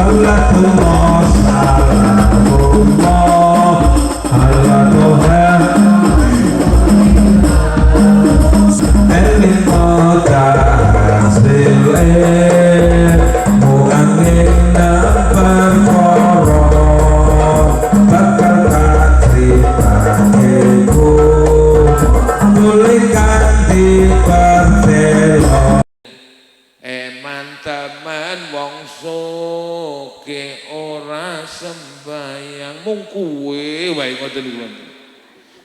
Salatullah salamullah ala Tuhan Eling kota hasil muangin perkara bakal kacritakeku tulikan di pertelo teman wong soge ora sembayang mung kuwe wae ngoten kula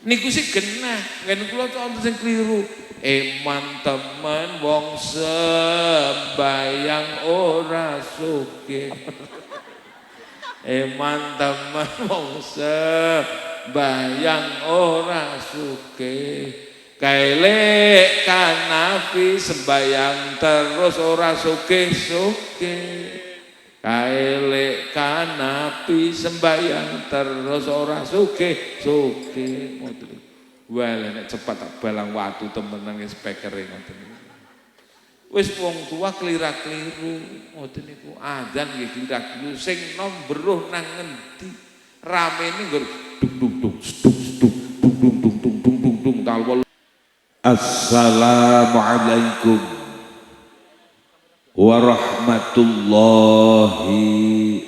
niku sing genah kan kula wonten sing kliru teman wong sembayang ora soge teman wong sembayang ora soge kailek kanapi sembayang terus ora sugih-sugih kailek kanapi sembayang terus ora sugih-sugih ngoten wah nek cepat tak balang watu temenan speaker ngoten wis wong tua kelira-keliru ngoten niku adzan nggih kelira-keliru sing nom beruh nang ngendi ramene nggur duk talwal. Assalamualaikum warahmatullahi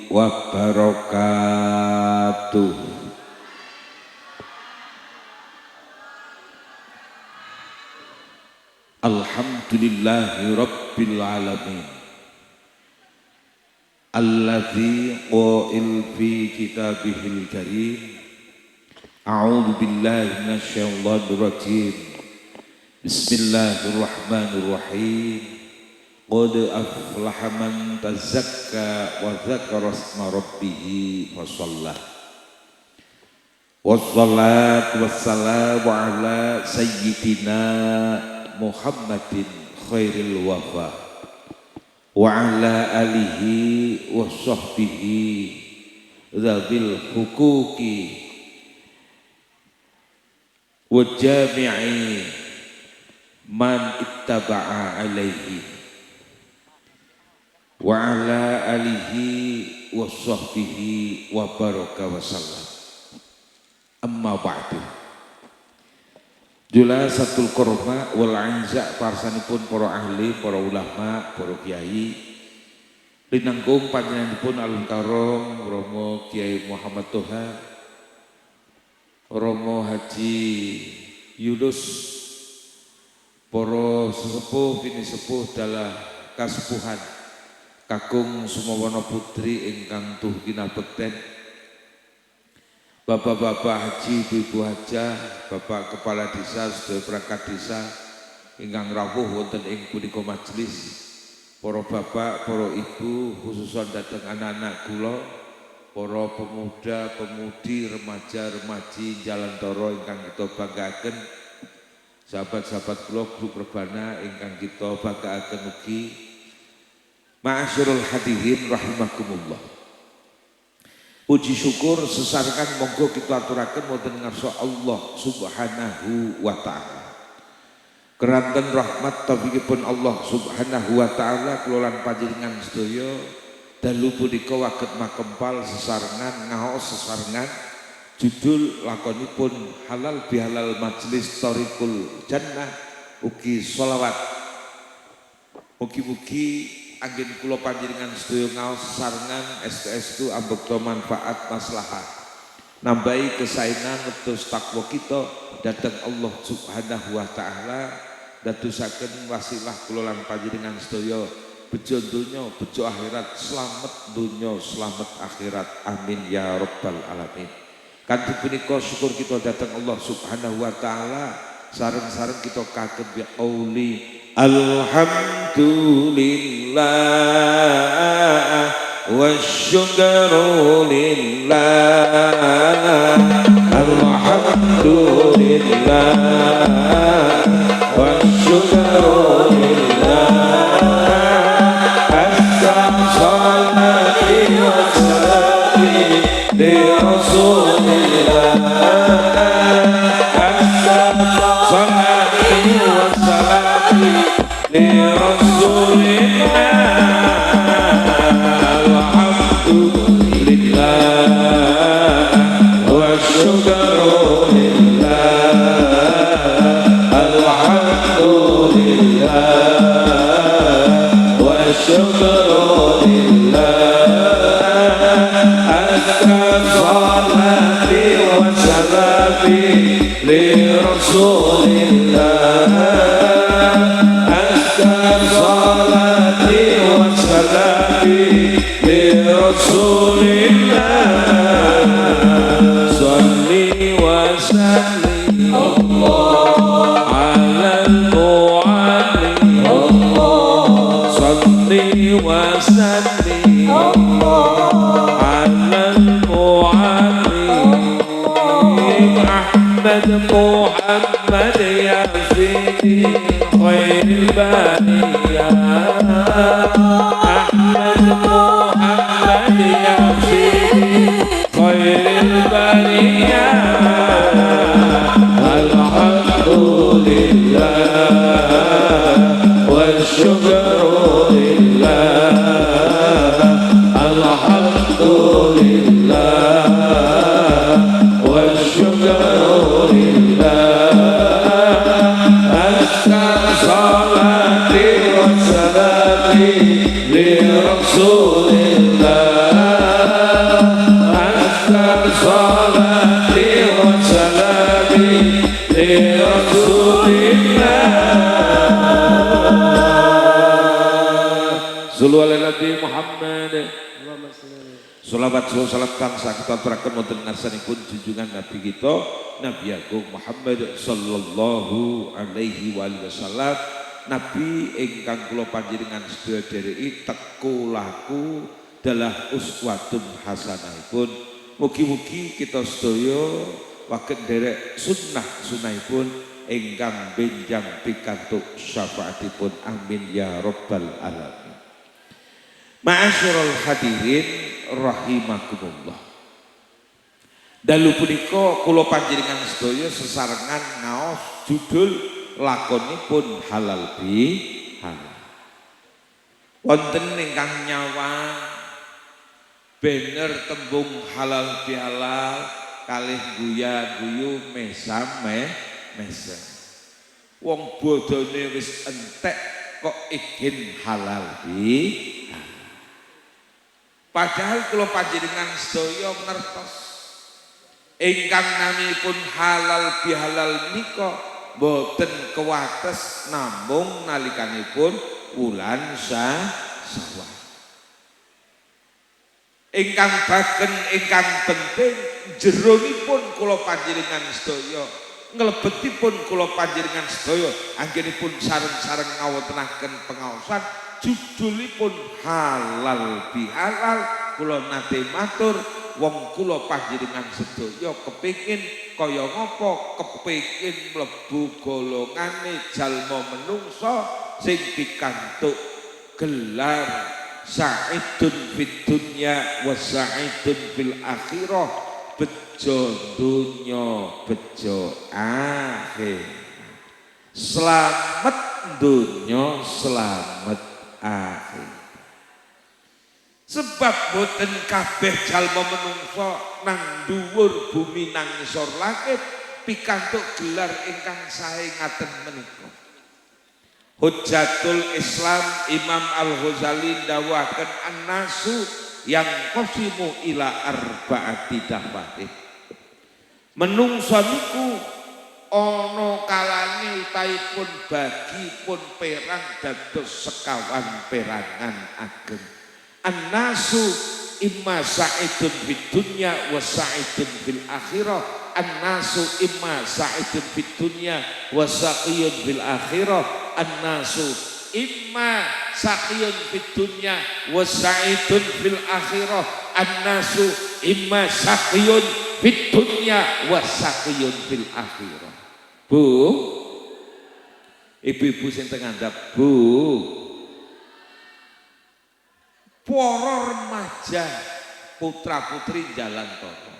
wabarakatuh. Alhamdulillahi rabbil alamin alladzi qa'il fi kitabihil karim a'udzu billahi minasyaitonir rajim. Bismillahirrahmanirrahim. Qad aflaha man tazakka wa dzakara isma rabbih wa shalla. Wassalatu wassalamu ala sayyidina Muhammadin khairil wafa wa ala alihi wa sahbihi dzabil huquqi wa jami'i man ittaba'a alaihi wa ala alihi wa sahbihi wa baraka wa sallam. Amma ba'du. Julasatul qurma wal anza parsanipun para ahli, para ulama, para kiai linangkung panjenenganipun alun karong Romo Kiai Muhammad Toha, Romo Haji Yunus, para sesepuh bini sepuh dalah kasepuhan kakung sumawana putri ingkang tuh kinabekten, bapak-bapak haji, ibu-ibu hajah, bapak kepala desa, sedaya perangkat desa ingkang rawuh wonten ing punika majelis, para bapak, para ibu, khususan dhateng anak-anak kula, para pemuda, pemudi, remaja, remaji jalantara ingkang kita banggaken, sahabat-sahabat kula grup rebana ingkang kita banggaken ugi, ma'asyiral hadirin rahimakumullah. Puji syukur sesarengan monggo kita aturaken wonten ngarsa Allah Subhanahu wa taala. Keranten rahmat taufikipun Allah Subhanahu wa taala kula lan panjenengan sedaya dalu punika waget makempal sesarengan ngaos sesarengan judul lakonipun halal bihalal majelis Thariqul Jannah ugi sholawat. Mugi-mugi anggen kula panjenengan sedaya ngaos sarengan STS itu ambekta manfaat maslahat nambahi kesaenan terus takwa kita dhateng Allah Subhanahu wa taala dadosaken wasilah kula lan panjenengan sedaya bejo donya bejo akhirat slamet donya slamet akhirat amin ya rabbal alamin. Kanthi punika syukur kita dhateng Allah Subhanahu wa taala sareng-sareng kita kagem bi qauli alhamdulillah wasyukru lillah alhamdulillah wasyukru lillah as-salatu wassalamu li rasulillah as-salatu wassalamu li rasulillah alhamdulillah lillah wa syukru lillah alhamdulillah wa syukru lillah azka salati wa salami li rasulillah salati wa salami li rasulillah salli wa sallim ala al-mu'allim salli wa sallim ala al-mu'allim Ahmad Muhammad ya Sidi خير البرية أحمد محمد يا سيدي خير البرية الحمد لله والشكر لله الحمد لله والشكر لله صلاتي وسلامي لرسول الله أكثر صلاتي وسلامي لرسول الله صلوا على النبي محمد Salawat salam bangsa kita aturaken wonten ngarsanipun junjungan Nabi kita Nabi Agung Muhammad sallallahu alaihi wasallam Nabi ingkang kula panjenengan sedaya dereki teko laku dalah uswatun hasanahipun. Mugi-mugi kita sedaya waket derek sunnah-sunnahipun ingkang benjang pikantuk syafaatipun amin ya rabbal alamin. Ma'asyiral hadirin rahimakumullah. Dalu punika kula panjenengan sedaya sesarengan ngaos judul lakonipun halal bi halal. Wonten ingkang nyawang banner tembung halal bi halal kalih guya-guyu mesam mesem. Wong bodone wis entek kok ingin halal bi halal. Padahal kula panjenengan sedaya ngertos ingkang naminipun halal bihalal nika boten kewates namung nalikanipun wulan Syawal. Ingkang bagen ingkang penting jeronipun kula panjenengan sedaya nglebetipun kula panjenengan sedaya anggenipun sareng-sareng ngawontenaken pengaosan judulipun halal bihalal. Kula nate matur wong kula panjenengan sedaya kepengin kaya ngapa kepengin mlebu golongane jalma menungsa sing pikantuk gelar sa'idun fid dunya wa sa'idun fil akhirah, bejo dunya bejo akhir, selamat dunya selamat akhir. Sebab boten kabeh jalma menungsa nang dhuwur bumi nang ngisor langit pikantuk gelar ingkang sae ngaten menika. Hujjatul Islam Imam Al-Ghazali ndawaken an-nasu yang qasimu ila arba'ati dahwatin. Menungsa niku ana kalane utaipun bagi pun perang dados sekawan perangan ageng. An-nasu imma sa'idun fid dunya wa sa'idun fil akhirah. An-nasu imma sa'idun fid dunya wa sa'iyun fil akhirah. An-nasu imma sa'iyun fid dunya wa sa'idun fil akhirah. An-nasu imma sa'iyun fid dunya wa sa'iyun fil akhirah. Bu, ibu-ibu sing teng ngandhap, Bu, para remaja putra-putri jalan tata.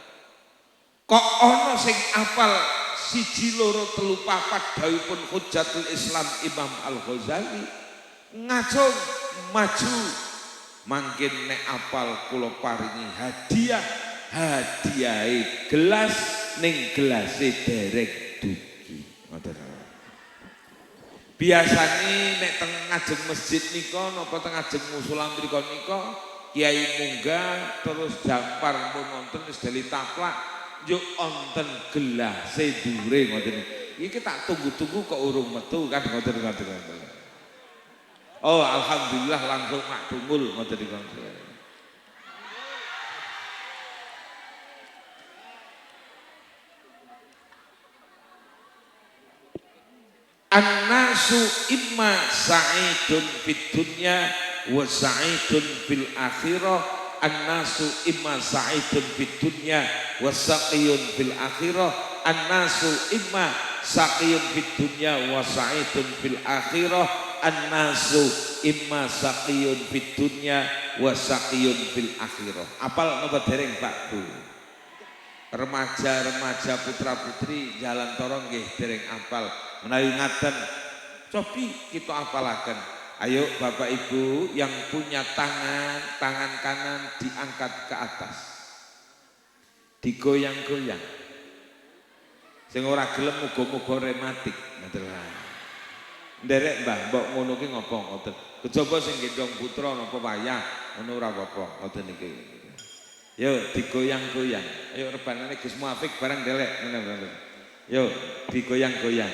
Kok ana sing apal 1 2 3 4 dawuhipun Hujjatul Islam Imam Al-Ghazali ngajeng maju Mangkin nek apal kula paringi hadiah, hadiahe gelas ning gelase derek dugi. Ngoten. Biasane nek teng ngajeng masjid nika napa teng ngajeng musala mriku nika kiai munggah terus jampar pun wonten wis dali taplak yo wonten gelase dure ngoten. Iki tak tunggu-tunggu kok urung metu kan ngoten. Oh alhamdulillah langsung makdumul ngoten niku. An-nasu imma sa'idun fid dunya wa sa'idun fil akhirah. An-nasu imma sa'idun fid dunya wa sa'iyun fil akhirah. An-nasu imma sa'iyun fid dunya wa sa'idun fil akhirah. An-nasu imma saqiyun fid dunya wa saqiyun fil akhirah. Apal napa dereng Pak Bu? Remaja-remaja putra-putri jalan torong nggih dereng apal. Menawi ngaten cobi kita apalaken. Ayo Bapak Ibu yang punya tangan kanan diangkat ke atas. Digoyang-goyang. Sing ora gelem muga-muga rematik. Ngoten. Nderek Mbah, mbok ngono ki ngopo ngoten. Kejaba sing gendong putra napa wayah, ngono ora apa-apa, ngoten niki. Yo digoyang-goyang. Ayo rebanane Gus Muafik barang ndelek ngono. Yo digoyang-goyang.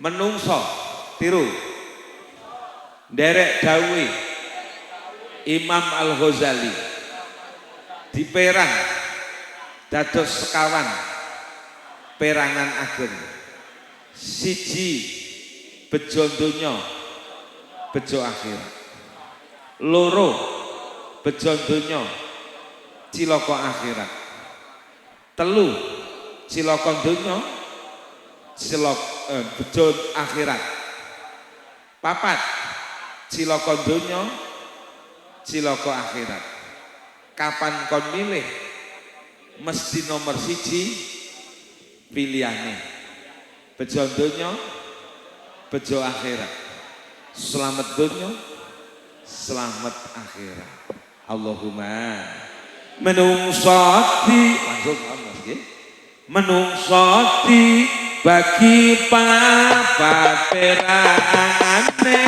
Menungso tiru. Nderek dawuhe Imam Al-Ghazali. Diperang dados sekawan perangan ageng. Siji bejo donya bejo akhirat. Loro bejo donya cilaka akhirat. Telu cilaka donya bejo akhirat. Papat cilaka donya cilaka akhirat. Kapan kon milih mesti nomor siji pilihane bejo donya bejo akhirat. Selamat donya selamat akhirat. Allahumma menungso di langsung Mas nggih. Menungso di bagi papat perangane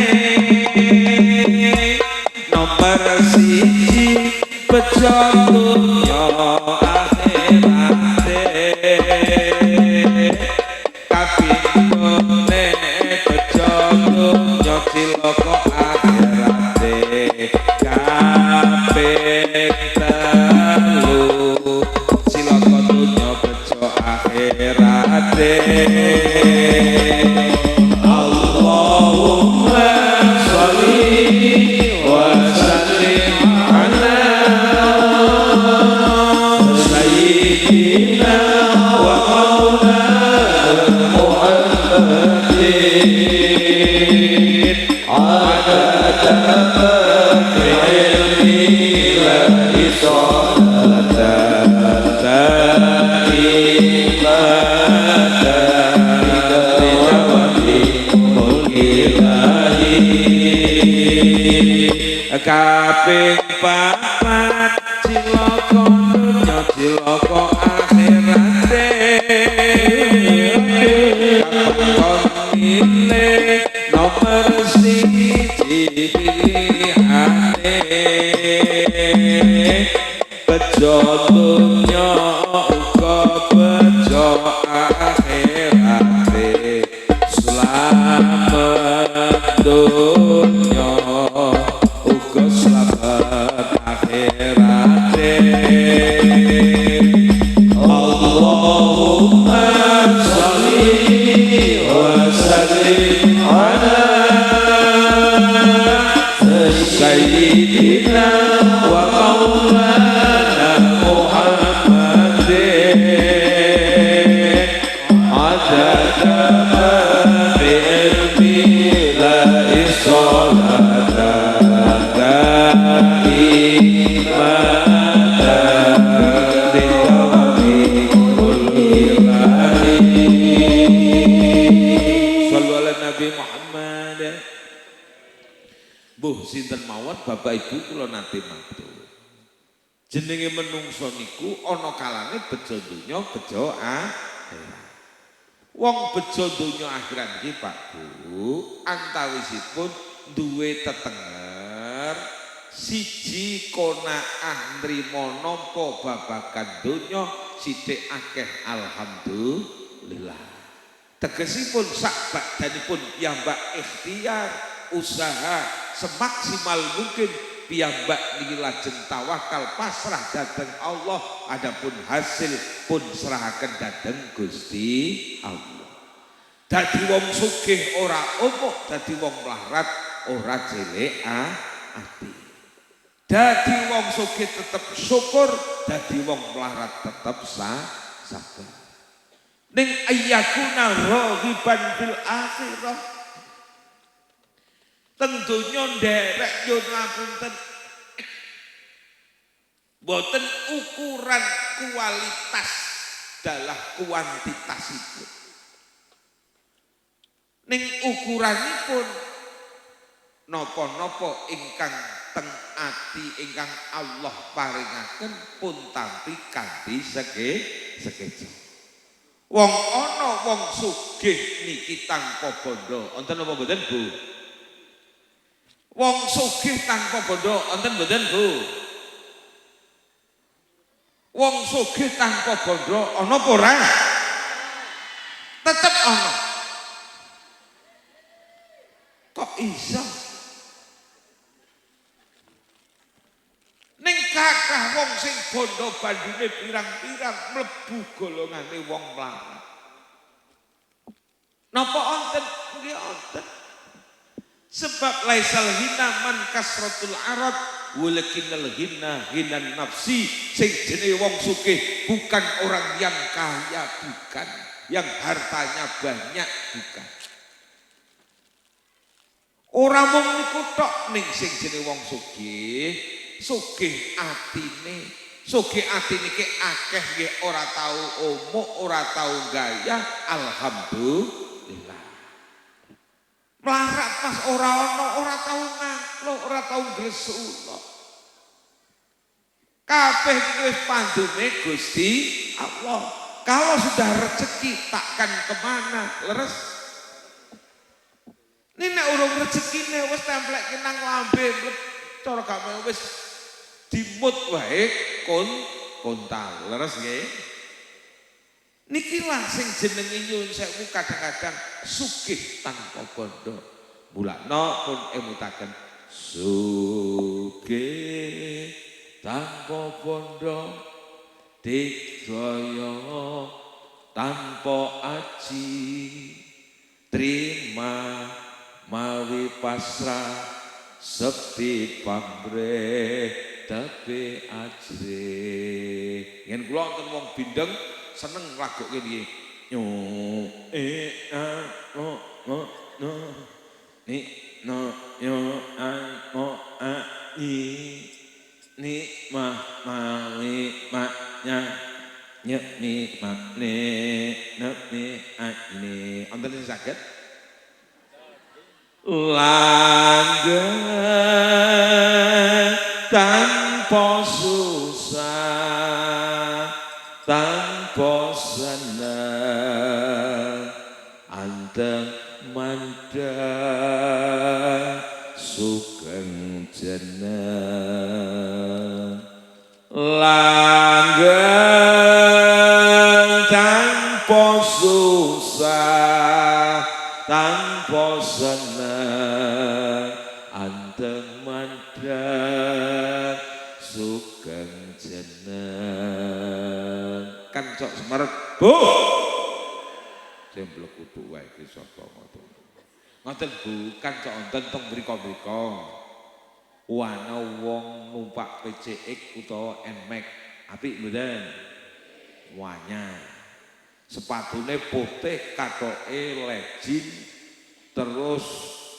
nomor siji bejo donya akhirat. Kapindone bejo donya cilaka akhirate. Kaping telu cilaka donya bejo akhirate. Allahumma sholli wa sallim ala sayyidina wa maulana Muhammadin adada bi'ilmi la isolatan kaping papat cilaka donya cilaka akhirate. Kaping milih nomor siji pilihane bejo donya uga bejo akhirate. Selamat donya uga selamat akhirate. Allahumma sholli wa sallim ala sayyidina wa maulana Muhammadin adada bi'ilmi la isolatan Nabi Muhammad. Buh sinten mau Bapak Ibu kula nate matur. Jenenge menungso niku ana kalane bejo donya bejo akhirat. Wong bejo donya akhirat iki Pak Bu, antawisipun duwe tetenger siji konaah nrimo nampa babagan donya sithik akeh alhamdulillah. Tegesipun sak badanipun piyambak ikhtiar usaha semaksimal mungkin piyambak niki lajeng tawakal pasrah dhateng Allah, adapun hasil pun serahaken dhateng Gusti Allah. Dadi wong sugih ora omok, dadi wong mlarat ora cilik ati. Dadi wong sugih tetep syukur, dadi wong mlarat tetep sabar. Ning ayyakuna raghiban fil akhirah. Teng donya nderek nyun ngapunten. Boten ukuran kualitas dalah kuantitasipun. Ning ukuranipun napa-napa ingkang teng ati ingkang Allah paringaken pun tampi kanthi sekeja. Wong ana wong sugih niki tanpa bondo, wonten apa mboten Bu? Wong sugih tanpa bondo, wonten mboten Bu? Wong sugih tanpa bondo ana apa ora? Tetep ana. Kok iso? Ning kakah wong sing bondo bandine pirang-pirang mlebu golongane wong mlarat. Napa wonten? Nggih wonten. Sebab laisal hina man kasratul arad walakinal hina hinan nafsi. Sing jenenge wong sugih bukan orang yang kaya, bukan yang hartanya banyak, bukan. Ora mung niku tok ning sing jenenge wong sugih, sugih atine. Sugih atine ki akeh nggih ora tau omok, ora tau gaya, alhamdulillah. Melarat pas ora ana, ora tau nganglo, ora tau gresula. Kabeh iki wis pandune Gusti Allah. Kalau sudah rezeki takkan kemana, leres. Ini nek urung rezekine wis templeke nang lambe, cara gak wis dimut wae kontal, leres nggih. Nikilah sing jenenge nyuwun sewu kadang-kadang sugih tanpa bondo. Mulakna pun emutaken sugih tanpa bondo, digdaya tanpa aji, terima mawi pasrah sepi pamrih tapi ajre. Yen kula wonten wong bindeng seneng lagokke niki. Yo ni no yo ni mah mawi maknya nyek ni makne nek ni akne. Wonten sing saged langgeng tanpa susah, tanpa senang, anteng mandang sugeng jeneng. Langgeng tanpa susah, tanpa senang, anteng mandang sugeng jeneng. Kan cok semerep Bu sing blekutu wae iki sapa ngoten. Ngoten Bu, kan cok wonten teng mriko-mriko ana wong numpak PCX utawa NMAX apik mboten? Wanyar. Sepatune putih, katoke legend, terus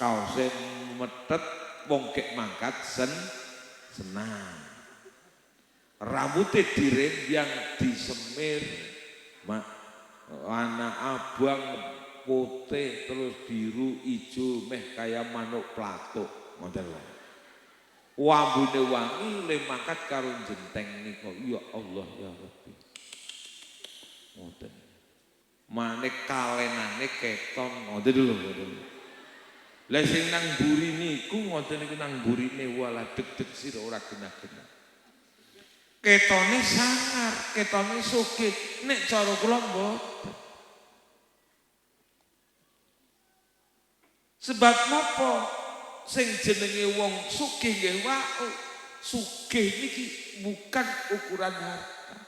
kaose metet, wong kek mangkat senang. Rambutnya yang disemir, warna abang, putih, terus biru, hijau, meh kayak manuk platuk, ngoten lho. wambune wangi le mangkat karo jenteng nika. Ya Allah ya Rabbi. Ngoten. Manik kalenane keton ngoten lho ngoten. Lah sing nang mburi niku ngoten niku nang mburine wala deg-deg sira ora genah-genah. Ketone sangar, ketone sugih, nek cara kula mboten. Sebab napa sing jenenge wong sugih nggih wae, sugih niki bukan ukuran harta.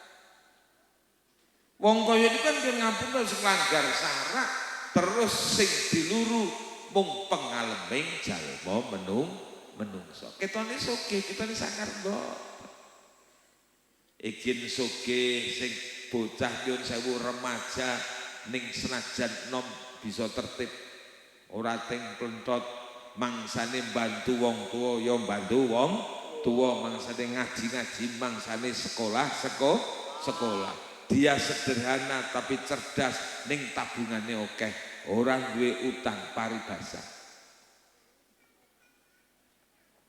Wong kaya iki kan ngampun sing langgar sarak terus sing diluru mung pengaleming jalma menungso. Ketone sugih, ketone sangar mboten. Ikin sugih sing bocah nyun sewu remaja ning senajan nom bisa tertib ora teng plentot mangsane bantu wong tuwa ya bantu wong tuwa mangsane ngaji-ngaji mangsane sekolah. Dia sederhana tapi cerdas ning tabungane akeh, ora duwe utang paribasa.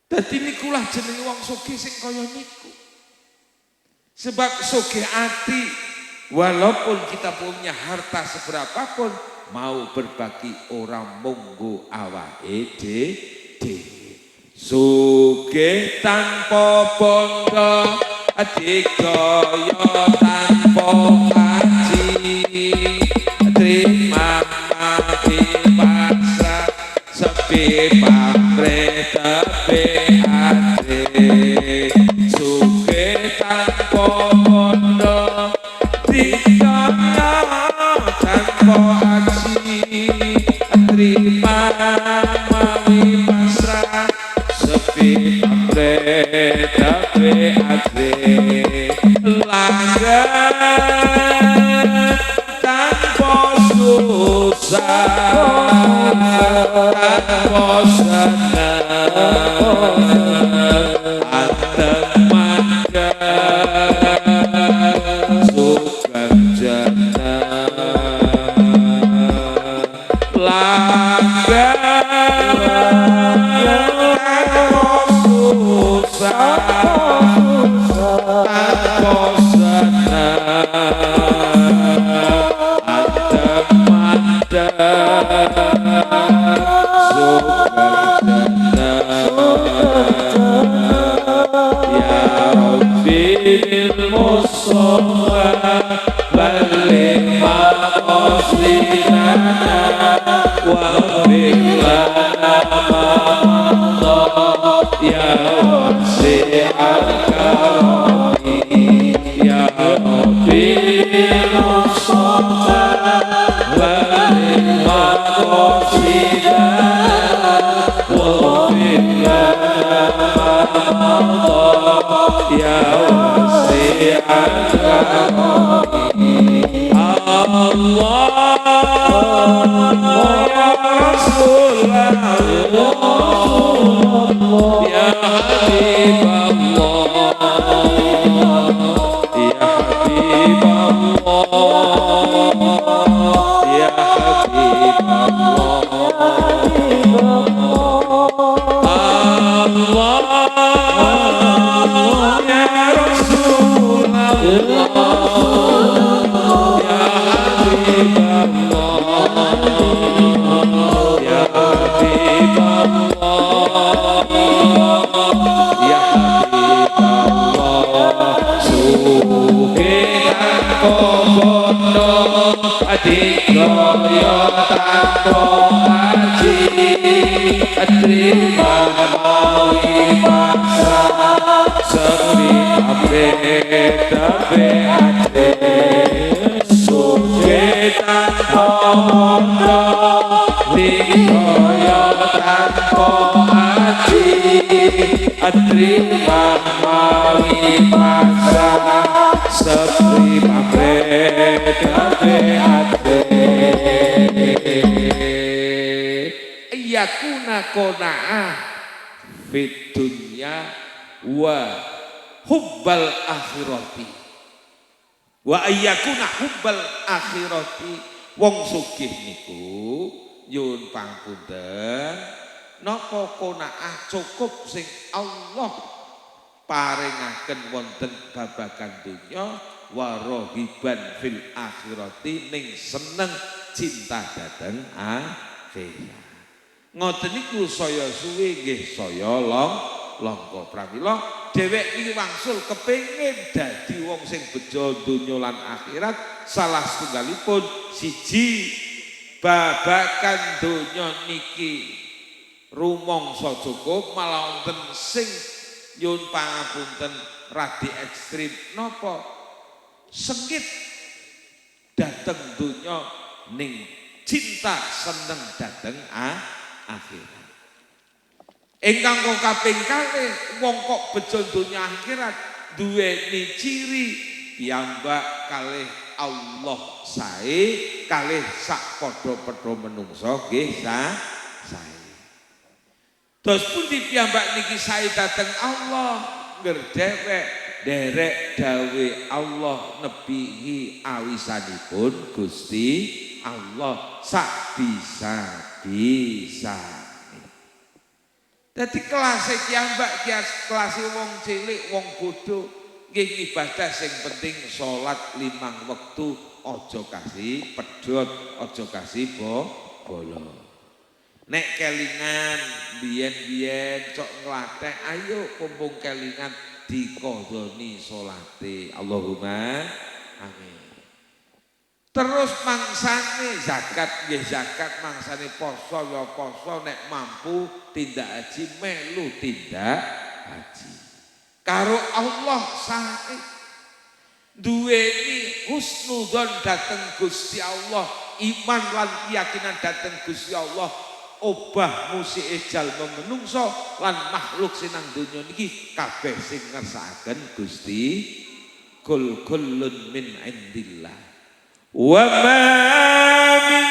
Dadi niku lah jenenge wong sugih sing kaya niku. Sebab sugih ati walaupun kita punya harta seberapapun mau berbagi orang monggo awake dhewe. Sugih tanpa bondo digaya tanpa kaji terima mati pasrah sepi pamrih tepi ati. Sugih tanpa bondo digaya tanpa aji terima mati pasrah sepi pamrih tepi ati. Langgar tanpa susah tanpa senang atemanda sukar jana. Langgar tanpa susah tanpa senang atemanda sukar jana. Ya Rabbi bil Mustafa balik maqasidana wa bilana ya wasi'al karami. Ya Rabbi bil Mustafa balik maqasidana wa bilana ya wasi'al karami. Allah ya Rasulullah ya Habibullah ya Habibullah ya Habibullah. Allah ya Rasulullah ya Habibullah ya Habibullah ya Habibullah. Sugih tanpa bondo digaya tanpa haji terima mawi pasrah sepi pamrih tepi ati. Sugih tanpa bondo digaya tanpa haji terima mawi pasrah sepi pamrih tepi ati. Yakuna qanaah fid dunya wa hubbal akhirati wa ayyakuna hubbal akhirati. Wong sugih niku nyuwun pangapunten napa qanaah cukup sing Allah paringaken wonten babagan donya warohiban fil akhirati ning seneng cinta dhateng akhirat. Ngoten niku saya suwe nggih saya langka pramila dhewek iki wangsul kepengin dadi wong sing bejo donya lan akhirat. Salah setunggalipun siji babagan donya niki rumangsa cukup, malah wonten sing nyuwun pangapunten radi ekstrim napa sengit dateng donya ning cinta seneng dateng akhirat. Ingkang kaping kalih wong kok bejo donya akhirat duweni ciri piyambak kalih Allah sae kalih sak padha-padha menungsa nggih sae. Terus pundi piyambak niki sae dateng Allah ngerdewek derek dawe Allah nebihi awisanipun Gusti Allah sak bisa. Dadi kelas piyambak kelas wong cilik wong bodho nggih ibadah sing penting salat 5 wektu aja kasih pedhot aja kasih bolong. Nek kelingan biyen-biyen cok nglatih ayo kumpung kelingan dikodoni salate Allahumma amin. Terus mangsane zakat nggih zakat, mangsane poso ya poso, nek mampu tindak haji melu tindak haji. Karo Allah sae duweni husnudzon dateng Gusti Allah, iman lan keyakinan dateng Gusti Allah. Obah musike jalma menungso lan makhluk sinang donya niki kabeh sing ngersakaken Gusti kullun min indillah. Wa ma min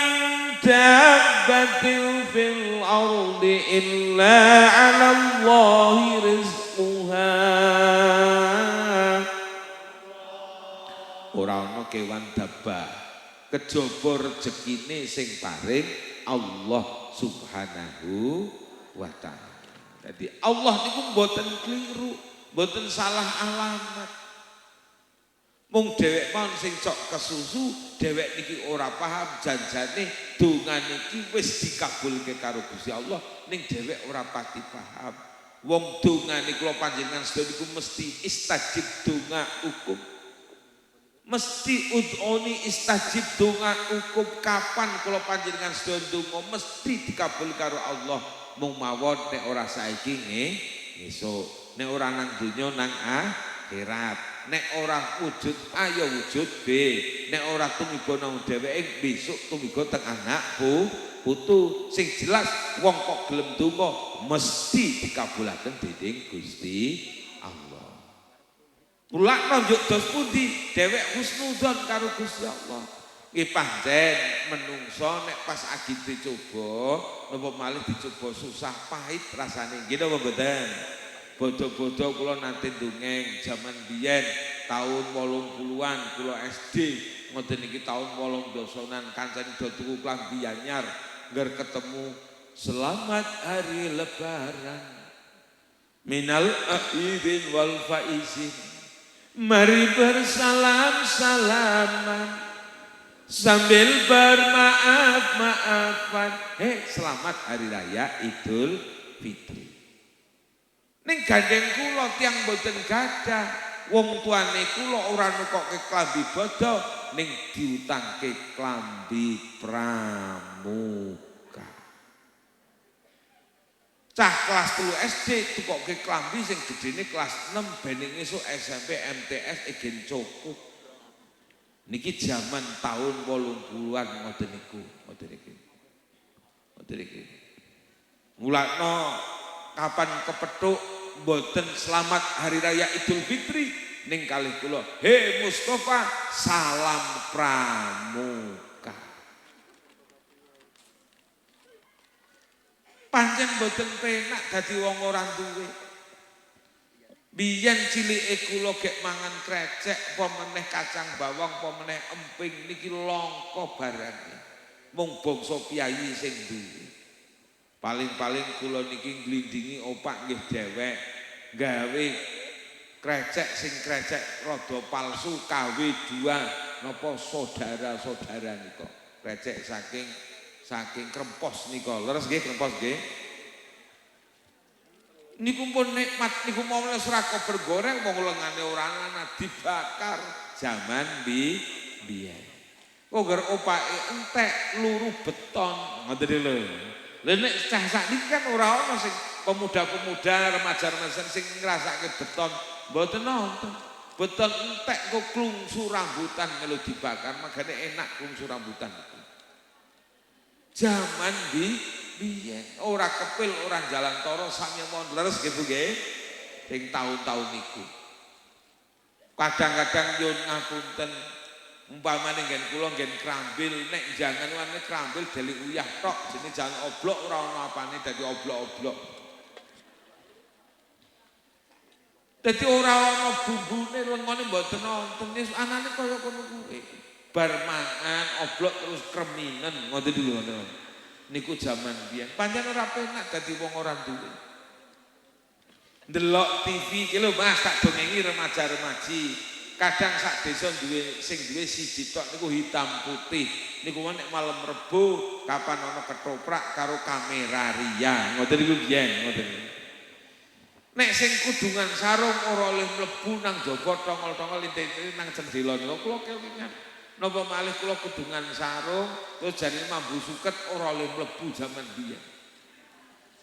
dabbatin fil ardi illa 'ala Allahi rizquha. Ora ana kewan dabbah kejaba rezekine sing paring Allah Subhanahu wa ta'ala. Jadi Allah niku mboten keliru, mboten salah alamat. Mung dhewek mon sing cok kesusu, dhewek niki ora paham janjane donga niki wis dikabulke karo Gusti Allah, ning dhewek ora pati paham. Wong donga niku kula panjenengan sedaya niku mesti istajib donga hukum. Mesti ud'uni istajib donga hukum, kapan kula panjenengan sedaya donga mesti dikabul karo Allah. Mung mawon nek ora saiki ngesuk, nek ora nang donya nang akhirat. Nek ora wujud ayo wujud B, nek ora tumiba nang dheweke besok tumiba teng anak putu. Sing jelas wong kok gelem donga mesti dikabulaken dening Gusti Allah. Kula nunjuk dos pundi dhewek husnudzon karo Gusti Allah. Nggih pancen menungso nek pas agite coba napa malih dicoba susah pahit rasane nggih napa mboten. Bodo-bodo kula nanti dongeng jaman biyen tahun 80-an kula SD ngoten iki tahun 80-an kancane do tuku klambi anyar ngger ketemu selamat hari lebaran minal aidin wal faizin, mari bersalam-salaman sambil bermaaf-maafan. Selamat hari raya Idul Fitri. Ning gandeng kula tiyang mboten gadah, wong tuane kula ora nukokke klambi bodho ning diutangke klambi pramuka. Cah kelas 3 SD tukokke klambi sing gedene kelas 6 bening esuk SMP MTS igen cukup. Niki jaman tahun 80-an ngoten niku, ngoten iki. Ngoten iki. Mulakno kapan kepethuk mboten selamat hari raya Idul Fitri ning kalih kula, he Mustafa salam pramuka. Pancen mboten penak dadi wong ora duwe. Biyen cilike kula gek mangan krecek apa meneh kacang bawang apa meneh emping niki langka barange. Mung bangsa piyayi sing duwe. Paling-paling kula niki nglindingi opak nggih dhewek gawe krecek sing krecek rada palsu KW2 napa saudara-saudara nika. Krecek saking Krempos nika. Leres nggih Krempos nggih. Niku pun nikmat niku mau ora koper goreng wong lengane ora ana dibakar zaman biyen. Kok ger opake entek luru beton ngoten lho. Lha nek cah sakniki kan ora ana sing pemuda-pemuda remaja-remaja sing ngrasake beton mboten nonton. Beton entek kok klungsu rambutan melu dibakar magane enak klungsu rambutan itu. Zaman biyen ora kepil ora jalan toro sami mon leres gitu nggih. Sing tahun-tahun niku. Kadang-kadang nyuwun ngapunten umpamane nggen kula nggen krambil nek jangan warne krambil delik uyah tok jenenge jangan oblok ora ana apane dadi oblok-oblok. Dadi ora ana bumbune lengone mboten nonton wis anane kaya kono kuwi. Bar mangan oblok terus kreminen ngoten lho ngoten. Niku jaman biyen pancen ora penak dadi wong ora duwe. Ndelok TV iki lho Mas tak dongengi remaja-remaji. Kadang sak desa sing duwe siji tok niku hitam putih. Niku nek malam Rebo kapan ana ketoprak karo kamera ria. Ngoten niku biyen ngoten. Nek sing kudungan sarung ora oleh mlebu nang jaba tongol-tongol lintir nang cendela niku kula kelingan. Napa malih kula kudungan sarung terus jarine mambu suket ora oleh mlebu jaman biyen.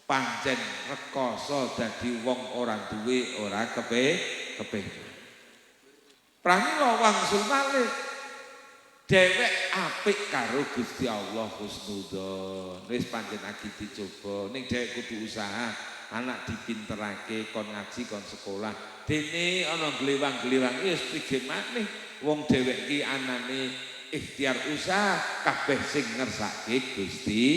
Pancen rekoso dadi wong ora duwe ora kepengin. Pramila wangsul malih dhewek apik karo Gusti Allah husnudzon. Wis pancen agi dicoba ning dhewek kudu usaha, anak dipinterake kon ngaji kon sekolah. Dene ana glewang-glewang wis prigel maneh wong dhewek iki anane ikhtiar usaha kabeh sing ngersake Gusti.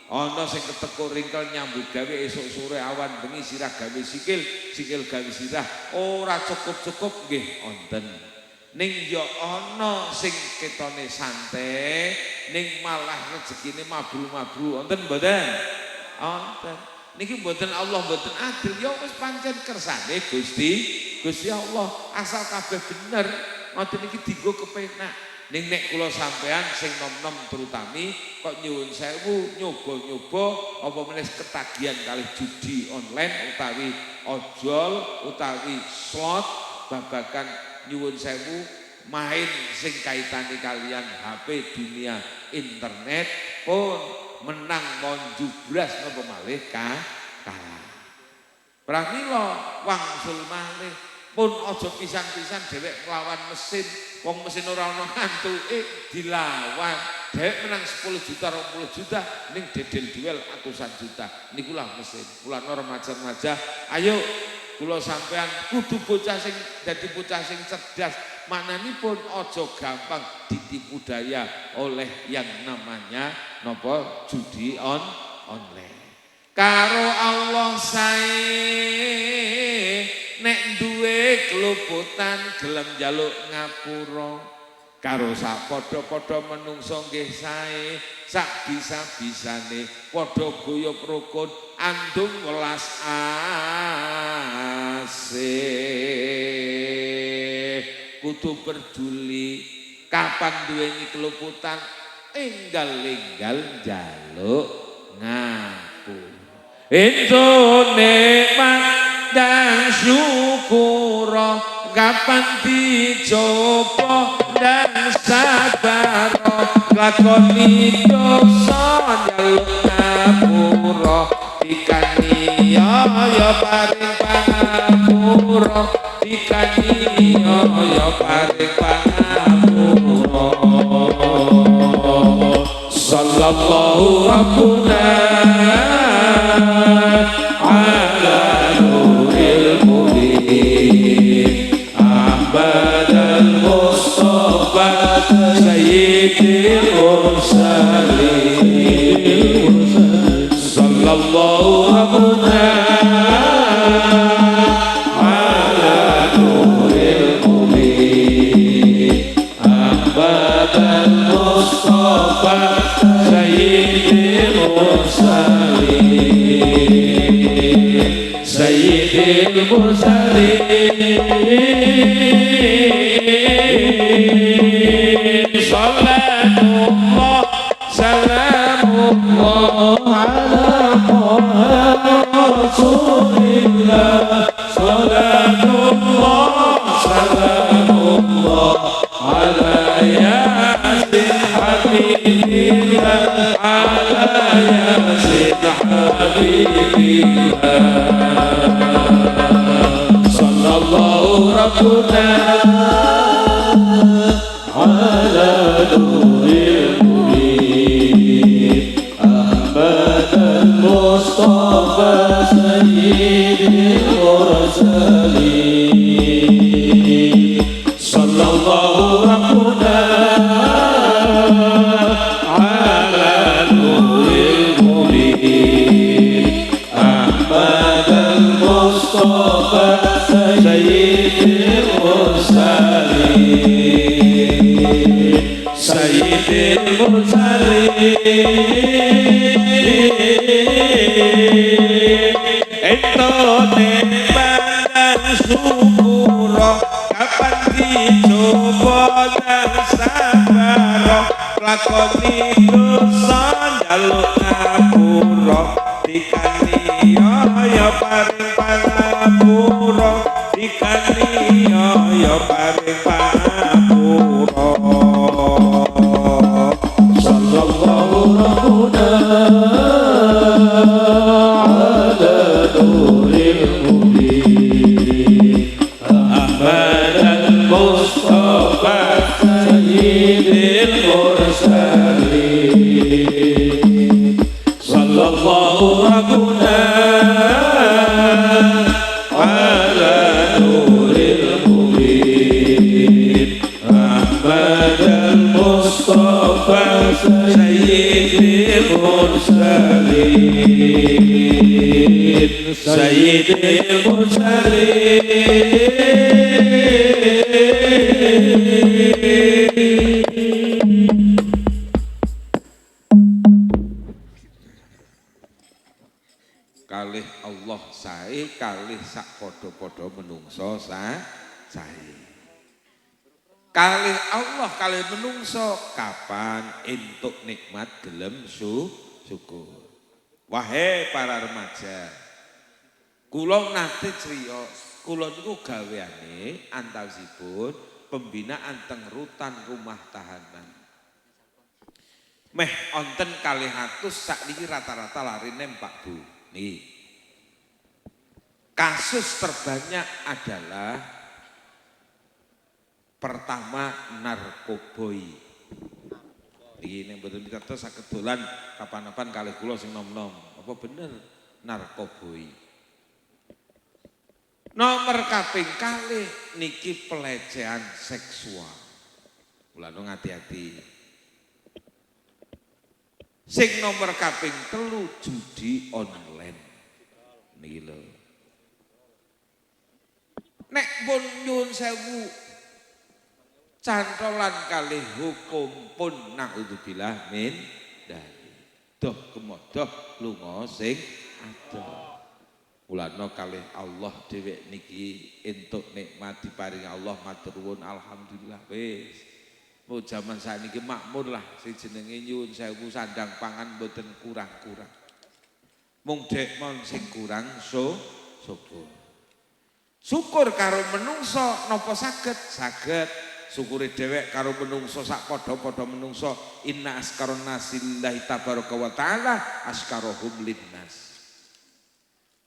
Ana sing ketekur ringkel nyambut gawe esuk sore awan bengi sirah gawe sikil gawe sirah ora cukup-cukup nggih wonten. Ning ya ana sing ketone santai ning malah rezekine mabru-mabru wonten mboten? Wonten. Niki mboten Allah mboten adil ya wis pancen kersane Gusti Allah asal kabeh bener ngoten niki dienggo kepenak. Ning nek kula sampean sing nom-nom terutami kok nyuwun sewu nyoba-nyoba apa meneh ketagihan kalih judi online utawi ojol utawi slot babagan nyuwun sewu main sing kaitane kalian HP dunia internet pun menang monjubras napa malih kalah. Pramila wangsul malih pun aja pisan-pisan dhewek nglawan mesin. Wong mesin ora ana ngantuke dilawan. Dhewek menang 10 juta 20 juta ning dedel duel atusan juta. Niku lah mesin. Kula remaja-remaja, ayo kula sampean kudu bocah sing dadi bocah sing cerdas. Mananipun aja gampang ditipu daya oleh yang namanya napa judi online. Karo Allah sae nek duwe keluputan gelem njaluk ngapura karo sak padha-padha menungso nggih sae sak bisa-bisane padha guyub rukun andung welas asih kudu peduli kapan duweni keluputan enggal-enggal njaluk ngapura entone dan syukur kapan dicoba dan sabar lakoni dosa njaluk ngapura dikaniaya paring pangapura dikaniaya paring pangapura sallallahu rabbuna ala nuril mubin Ahmad al-Mustafa sayyidil mursalin sallallahu rabbuna ala nuril mubin Ahmad al-Mustafa sayyidil mursalin المرسلين صلاة الله سلام الله على طه رسول الله صلاة الله سلام الله على ياسين حبيب الله على ياسين حبيب الله صلى الله ربنا على نور المبين أحمد المصطفى سيد المرسلين صلى الله ربنا على نور المبين أحمد المصطفى سيد المرسلين سيد المرسلين ento tembalan syukuro kapan dicoba dan sabar lakoni dosa njaluk ngapura dikani ya paring pangapura dikani ya paring pangapura sallallahu rabbuna ala nuril mubin ahmad al-mustafa sayyidil mursalin sallallahu rabbuna ala nuril mubin ahmad al-mustafa sayyidil mursalin sayyidil mursalin. Kalih Allah sae kalih sak padha-padha menungso sae. Kalih Allah kalih menungso kapan entuk nikmat gelem syukur. Wahai para remaja, kula nate criyos, kula niku gaweane antawisipun pembinaan teng rutan rumah tahanan. Meh onten 200 sakniki rata-rata larine Pak Bu. Nih. Kasus terbanyak adalah pertama narkoboi. Ini betul kita saged dolan kapan-kapan kalih kula sing nom-nom. Apa bener narkoboi? Nomor kaping kalih niki pelecehan seksual. Mulane hati-hati. Sing nomor kaping 3 judi online. Niki lho. Nek pun nyuwun sewu cantolan kalih hukum pun naudzubillah min dari doh kemodoh lunga sing adoh. Mulane kalih Allah dhewe niki entuk nikmat diparingi Allah matur nuwun alhamdulillah wis. Mau zaman sakniki makmur lah sing jenenge nyuwun sewu sandang pangan mboten kurang-kurang. Mung dek mon sing kurang syukur. Syukur karo menungso napa saged syukure dhewek karo menungso sak padha-padha menungso inna askarun nasillahi tabaraka wa taala askarohum linnas.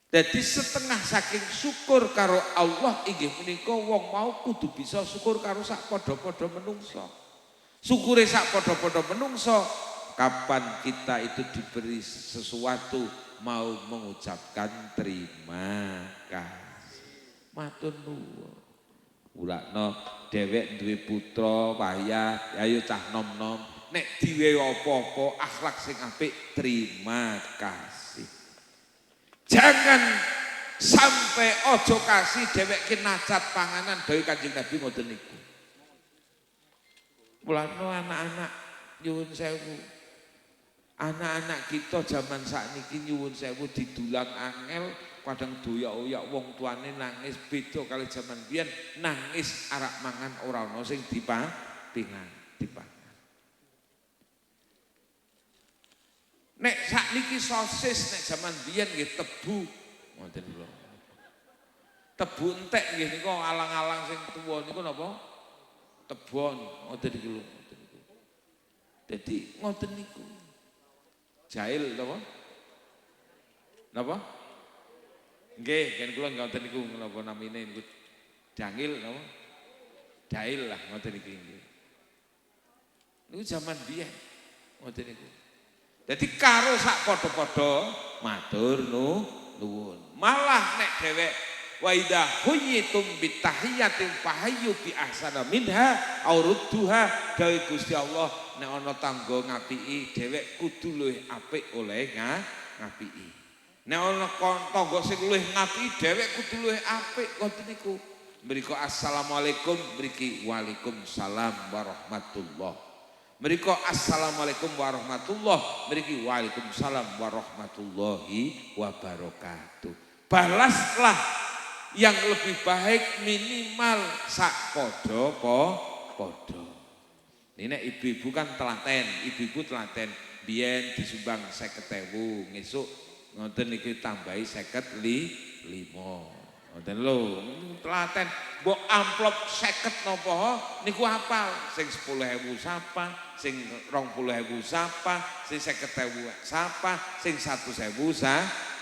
Jadi setengah saking syukur karo Allah inggih menika wong mau kudu bisa syukur karo sak padha-padha menungso. Syukure sak padha-padha menungso kapan kita itu diberi sesuatu mau mengucapkan terima kasih. Matur nuwun. Ulakno dhewek duwe putra wayah ayo cah nom-nom nek diwe apa-apa akhlak sing apik terima kasih. Jangan sampai ojo kasih dhewek ki nacat panganan dawuh Kanjeng Nabi ngoten niku. Mulane anak-anak nyuwun sewu. Anak-anak kita zaman sakniki nyuwun sewu didulang angel kadang doyak-oyak wong tuane nangis beda kali jaman biyen nangis arak mangan ora ana sing dipangan. Nek sakniki sosis nek jaman biyen nggih tebu ngoten lho. Tebu entek nggih niku alang-alang sing tuwa niku napa? Tebon ngoten niku lho. Dadi ngoten niku. Jail napa? Napa? Nggih, yen kula ngoten niku napa namine niku jangil napa? Jail lah ngoten niki nggih. Niku jaman biyen ngoten niku. Dadi karo sak padha-padha matur nuwun. Malah nek dhewek wa idza huyitum bitahiyatin fahayyu bi ahsana minha aw rudduha dawuh Gusti Allah nek ana tangga ngapiki dhewek kudu luwih apik oleh ngapiki. Nek ana tangga sing luwih ngapiki dhewek kudu luwih apik ngoten niku. Mriko assalamualaikum mriki waalaikumsalam warahmatullah. Mriko assalamualaikum warahmatullah mriki waalaikumsalam warahmatullahi wabarakatuh. Balaslah yang lebih baik minimal sak padha-padha. Ini nek ibu-ibu kan telaten, ibu-ibu telaten biyen disumbang 50.000, ngesuk ngoten niki tambahi 55. Ngoten lho, telaten mbok amplop 50 napa niku hafal, sing 10.000 sapa, sing 20.000 sapa, sing 50.000 sapa, sing 100.000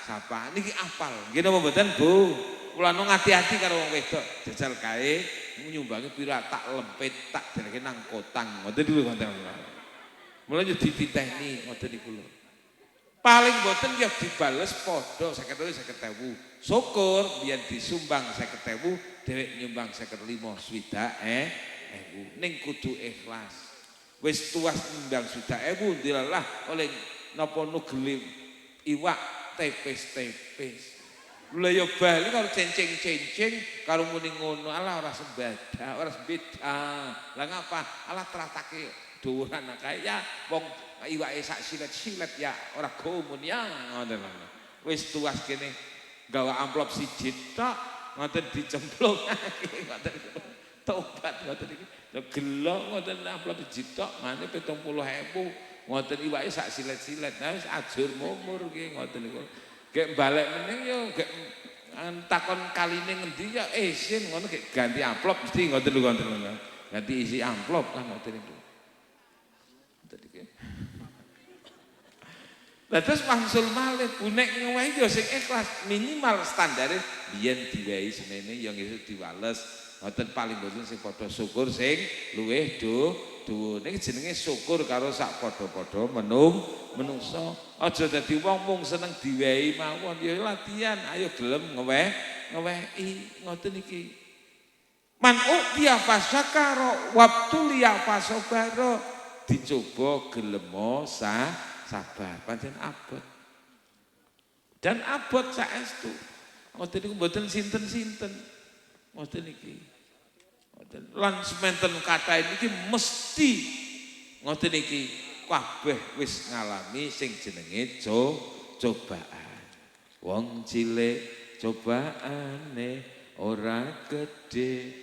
sapa. Niki hafal. Nggih napa mboten, Bu? Kula nu ngati-ati karo wong wedok, jajal kae nyumbangi pira tak lempit, tak dereke nang kotang. Ngoten niku ngoten. Mula yo dititeni ngoten niku lho. Paling mboten ya dibales padha 50.000. Syukur biyen disumbang 50.000, dhewek nyumbang 55 swidak ning kudu ikhlas. Wis tuwas nyumbang swidak 1000 dilalah oleh napa nugeli iwak tepes-tepes. Lha ya bali karo cencing-cencing karo muni ngono ala ora sembada, ora beda. Lah ngapa? Ala teratake dhuwuran kae ya wong iwake sak silet-silet ya ora gomun ya ngoten lho. Wis tuwas kene gawa amplop siji tok ngoten dicemplungake ngoten tobat ngoten iki lho gelo ngoten amplop siji tok mane 70.000 ngoten iwake sak silet-silet nah wis ajur mumur ki ngoten niku gek balik meneh yo gek takon kaline ngendi ya isin ngono gek ganti amplop mesti ngoten lho ganti isi amplop kan ngoten niku ngoten iki. Lah terus wangsul malih bunek ngewehi ya sing ikhlas minimal standare biyen diwehi semene ya ngesuk diwales ngoten paling boten sing padha syukur sing luwih dhuwur niki jenenge syukur karo sak padha-padha menungso aja dadi wong mung seneng diwehi mawon ya latihan ayo gelem ngewehi ngoten iki man uqtiya fasyakara wabtuliya fasobara dicoba gelem sabar pancen abot dan abot saestu ngoten niku mboten sinten-sinten ngoten iki ngoten lan semanten kathah niki mesti ngoten iki kabeh wis ngalami sing jenenge cobaan wong cilik cobaane ora gedhe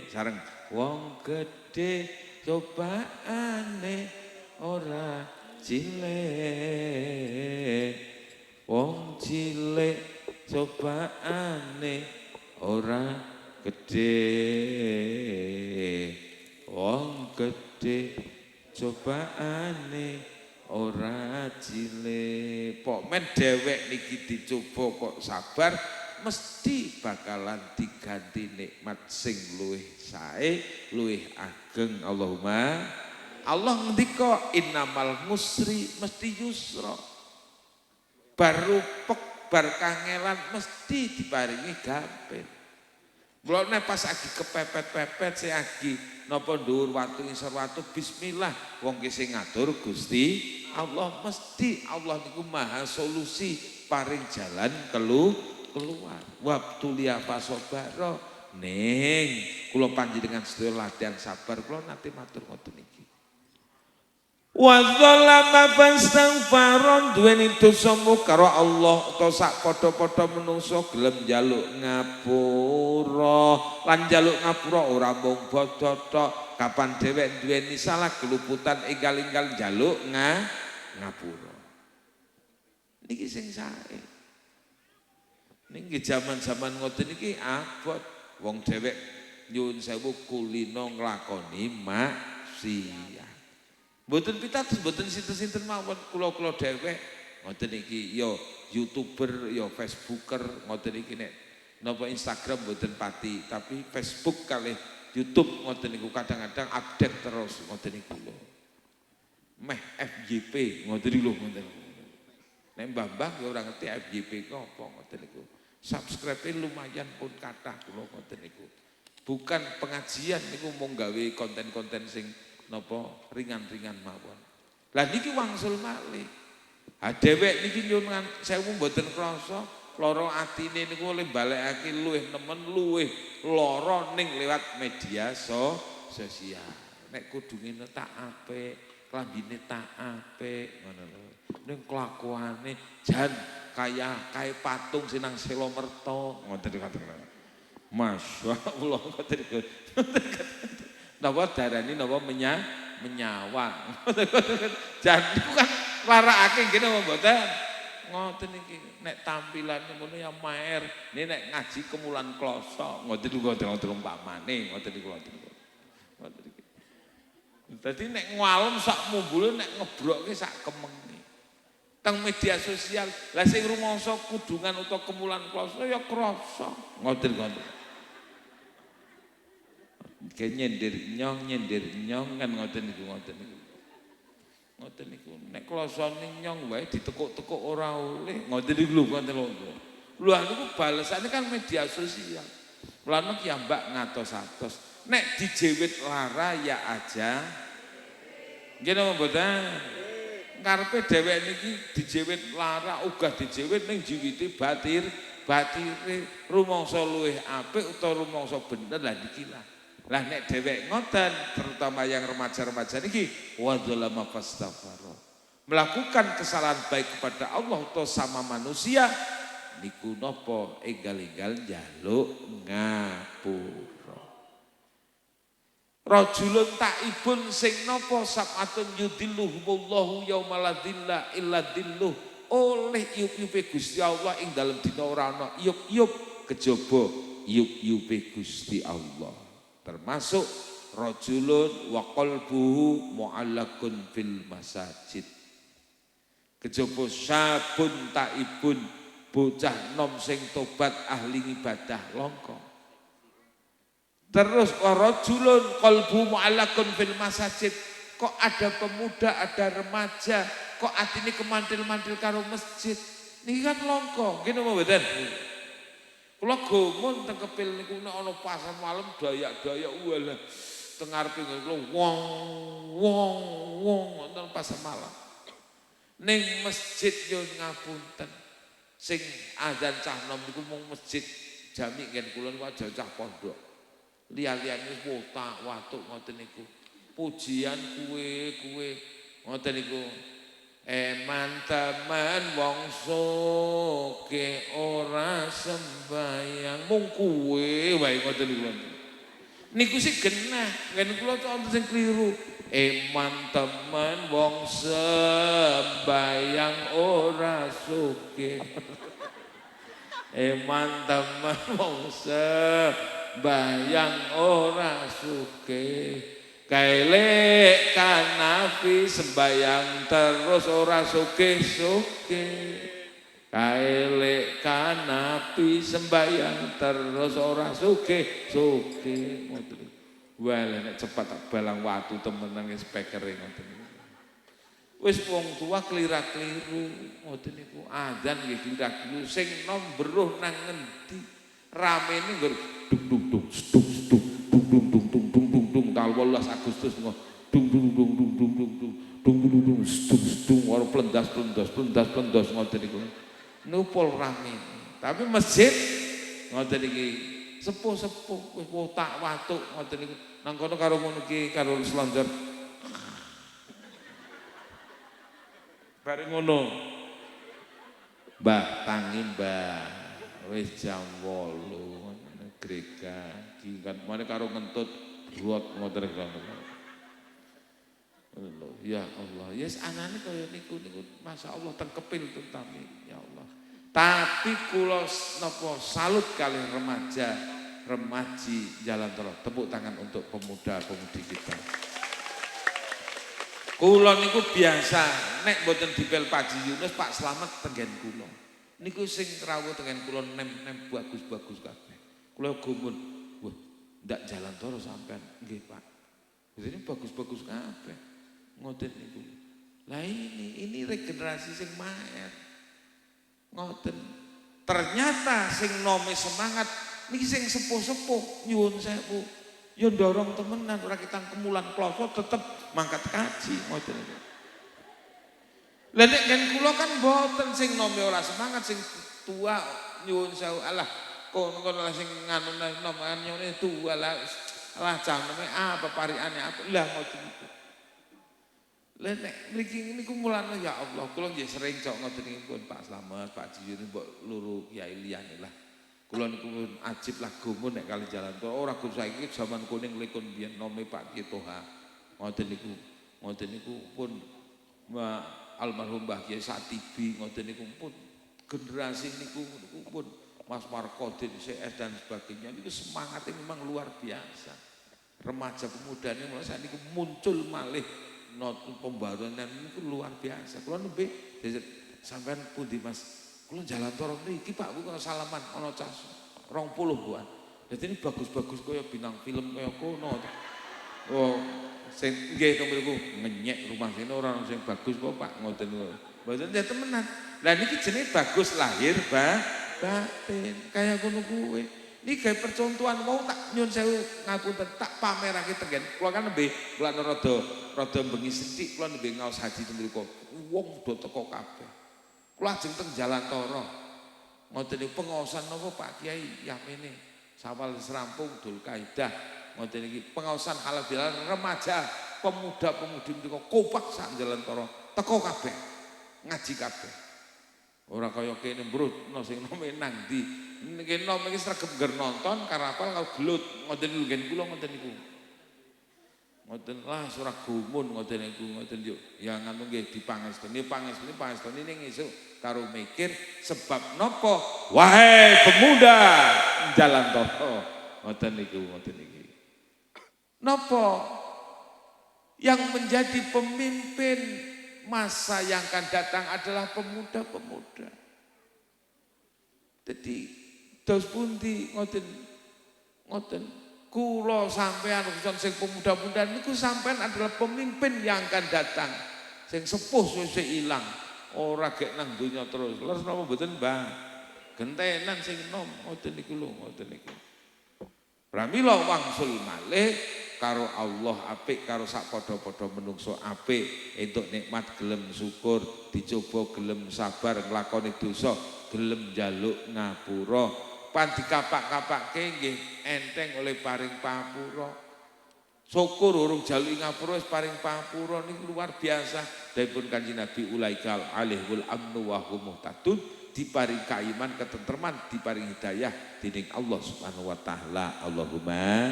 sareng wong gedhe cobaane ora cilik wong cilik cobaane ora gedhe wong gedhe cobaane ora cilik pok men dhewek niki dicoba kok sabar mesti bakalan diganti nikmat sing luwih sae luwih ageng Allahumma Allah ngendika innamal musri mesti yusra. Baru bar kangelan mesti diparingi gampil. Mula nek pas lagi kepepet-pepet sing lagi napa dhuwur watu ngisor watu bismillah wong ki sing ngatur Gusti Allah mesti Allah niku maha solusi paring jalan keluar. Wabtuliya fasobara ning kula panjenengan sedaya latihan sabar kula nate matur ngoten iki. Wa dzalama fastaghfara duweni dosa karo Allah utawa sak padha-padha menungso gelem njaluk ngapura lan njaluk ngapura ora mung bodho tok kapan dhewek duweni salah keluputan enggal-enggal njaluk ngapura niki sing sae niki jaman-jaman ngoten iki abot wong dhewek nyuwun sewu kulino nglakoni maksiat. Mboten pitados mboten sinten-sinten mawon kula-kula dhewek ngoten iki ya YouTuber ya Facebooker ngoten iki nek napa Instagram mboten pati tapi Facebook kalih YouTube ngoten niku kadang-kadang update terus ngoten niku lho. Meh FYP ngoten niku lho ngoten. Nek Mbah-mbah ya ora ngerti FYP ku apa ngoten niku. Subscribe lumayan pun kathah kula ngoten niku. Bukan pengajian niku mung gawe konten-konten sing napa ringan-ringan mawon. Lah niki wangsul malih. Ha dhewek niki nyuwun sewu mboten krasa lara atine niku oleh balekake luwih nemen luwih lara ning lewat media sosial. Nek kudungene tak apik, klambine tak apik ngono lho. Ning kelakuane jan kaya patung sinang Selamerta ngoten katen. Masyaallah ngoten niku. Napa darani napa menyawang. Jadi kan larakake nggih napa mboten. Ngoten iki nek tampilane ngono ya maer. Nek ngaji kemulan kloso ngoten niku ngoten umpamane ngoten niku ngoten. Ngoten iki. Dadi nek ngwalem sak mumbule nek ngebrokke sak kemenge. Teng media sosial lah sing rumangsa kudungan utawa kemulan kloso ya krasa. Ngoten. Kayak nyender nyong kan ngoten niku. Ngoten niku nek klosone nyong wae ditekuk-tekuk ora oleh. Ngoten niku lho ngoten lho. Lha niku balesane kan media sosial. Mulane ki mbak ngatos-atos. Nek dijewit lara ya aja. Nggih napa mboten? Karepe dhewek niki dijewit lara uga dijewit ning jiwite batire rumangsa luwih apik utawa rumangsa bener lah niki lah. Lah nek dhewek ngoten terutama yang remaja-remaja niki wa dzalama fastaghfara. Melakukan kesalahan baik kepada Allah atau sama manusia niku napa enggal-enggal njaluk ngapura. Rajulun taibun sing napa sab'atun yudilluhumullahu yaumala illa dilluh oleh iup-iupe Gusti Allah ing dalem dina ora ana iup-iup kejaba iup-iupe Gusti Allah. Termasuk rajulun wa qalbuhu mu'allaqun fil masajid. Kejaba sabun taibun bocah nom sing tobat ahli ibadah langka. Terus rajulun qalbuhu mu'allaqun fil masajid. Kok ada pemuda, ada remaja, kok atine kemantil-mantil karo masjid. Niki kan langka, nggih napa mboten? Kula gumun teng Kepil niku nek ana pasar malam dayak-dayak walah teng ngarepe kula wong wonten pasar malam. Ning masjid yo ngapunten. Sing adzan cah nom niku mung masjid jami ngen kula niku aja cah pondok. Liya-liyane wotak watuk ngoten niku. Pujian kuwe ngoten niku. Teman-teman wong soge ora sembayang mung kuwe wae ngoten niku. Niku sih genah, ngen kula wonten sing kliru. Teman-teman wong sembayang ora soge. Teman-teman wong sembayang ora soge. Kailek kanapi sembayang terus ora sugih-sugih. Kailek kanapi sembayang terus ora sugih-sugih. Wah, nek cepat tak balang watu temenan nge speakere ngoten niku. Wis wong tua kelira-keliru ngoten niku. Adzan nggih kelira-keliru sing nom beruh nang ngendi. Ramene nggur duk duk duk duk duk duk duk duk duk tanggal 18 Agustus dung ora plendas ngoten niku. Nupul rame. Tapi masjid ngoten iki sepuh-sepuh wis wotak watuk ngoten niku. Nang kono karo ngono iki karo selonjor. Bareng ngono. Mbah, tangi Mbah. Wis jam 8 grega. Kan mane karo ngentut ruwet ngoten ya Allah, yes anane kaya niku Masya Allah tengkepil tutami ya Allah. Tapi kula napa salut kali remaji Jalan Toro. Tepuk tangan untuk pemuda-pemudi kita. Kula niku biasa nek mboten dipel Paji Yunus Pak Slamet tenggen kula. Niku sing rawuh tenggen kula nem bagus-bagus kabeh. Kula gumun, wah ndak Jalan Toro sampean. Nggih Pak. Ini bagus-bagus kabeh. Ngoten niku. Lah ini regenerasi sing maer. Ngoten. Ternyata sing nome semangat niki sing sepuh-sepuh nyuwun sewu. Ya ndorong temenan ora kitang kemulan kloso tetep mangkat kaji ngoten niku. Lah nek kan kula kan mboten sing nome ora semangat sing tua nyuwun sewu. Alah kono sing nganu noman nyone tua lah janeme apa parikane apa. Lah ngoten niku. Lah nek mriki niku mulane ya Allah, kula nggih sering cok ngoten niku Pak Slamet, Pak Jiyun mbok luru kiai liyane lah. Kula niku ajib lah gumun nek kali Jalan Toro ora gus saiki zaman kuning lekon biyen nome Pak Kiai Toha. Ngoten niku pun almarhum Mbah Kiai Satibi ngoten niku pun generasi niku pun Mas Markodin CS dan sebagainya niku semangatnya memang luar biasa. Remaja pemuda ini mulai saat niku muncul malih not pembaruan niku luar biasa. Kula nembe sampean pundi Mas? Kula Jalan Toro mriki Pak kula salaman ana cah 20-an. Dadi ini bagus-bagus kaya bintang film kaya kono. Oh, sing nggih to mriku ngenyek rumah sini orang sing bagus kok Pak ngoten lho. Mboten ya temenan. Lah niki jenenge bagus lahir batin kaya ngono kuwi. Niki gawe percontohan mau tak nyun sewu ngapunten tak pamerake tenggen. Kula kan nembe kula rada bengi sithik kula nembe ngaos haji ten mriku. Wong do teko kabeh. Kula ajeng teng Jalan Toro. Ngoten niku pengaosan napa Pak Kiai yamene sawal serampung dul kaidah. Ngoten iki pengaosan halal bihalal remaja pemuda-pemudi mriku kompak sak Jalan Toro teko kabeh ngaji kabeh. Ora kaya kene mbrutno sing nome nang ndi. Niki nom iki sregep ngger nonton karapal karo gelut ngoten niku ngen kula ngoten niku. Ngoten lah surah gumun ngoten niku ngoten yo. Ya ngono nggih dipangestuni ning esuk karo mikir sebab napa wahai pemuda Jalan Toro ngoten niku ngoten iki. Napa yang menjadi pemimpin masa yang akan datang adalah pemuda-pemuda. Jadi dos pundi ngoten kula sampean sing pemuda-pemuda niku sampean adalah pemimpin yang akan datang sing sepuh sesuk ilang ora gek nang donya terus leres napa mboten Mbah gentenan sing enom ngoten niku lho ngoten niku pramila wangsul malih karo Allah apik karo sak padha-padha menungso apik entuk nikmat gelem syukur dicoba gelem sabar nglakoni dosa gelem njaluk ngapura pan dikapak-kapakke nggih enteng oleh paring pangapura. Syukur urung jaluki ngapura wis paring pangapura niku luar biasa. Dipun Kanjeng Nabi ulaikal alaihul amnu wa hum muhtadun diparing kaiman ketentreman diparing hidayah dening Allah Subhanahu wa taala. Allahumma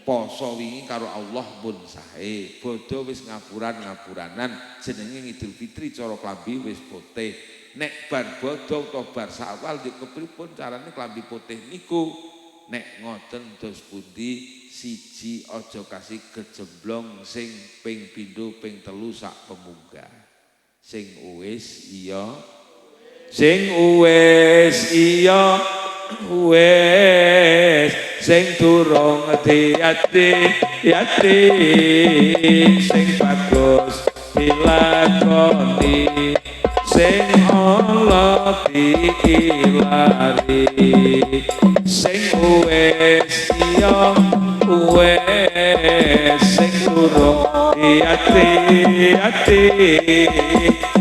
poso wingi karo Allah pun sae. Bodho wis ngapuranan jenenge Idul Fitri cara klambi wis putih. Nek bar bodho utawa bar sawal yo kepripun carane klambi putih niku nek ngoten dos pundi siji aja kasih kejemblong sing ping pindho ping telu sak pemunggah sing wis iya wis sing durung hati-hati sing bagus dilakoni sing Allah diilari sing wis iya wis sing durung hati-hati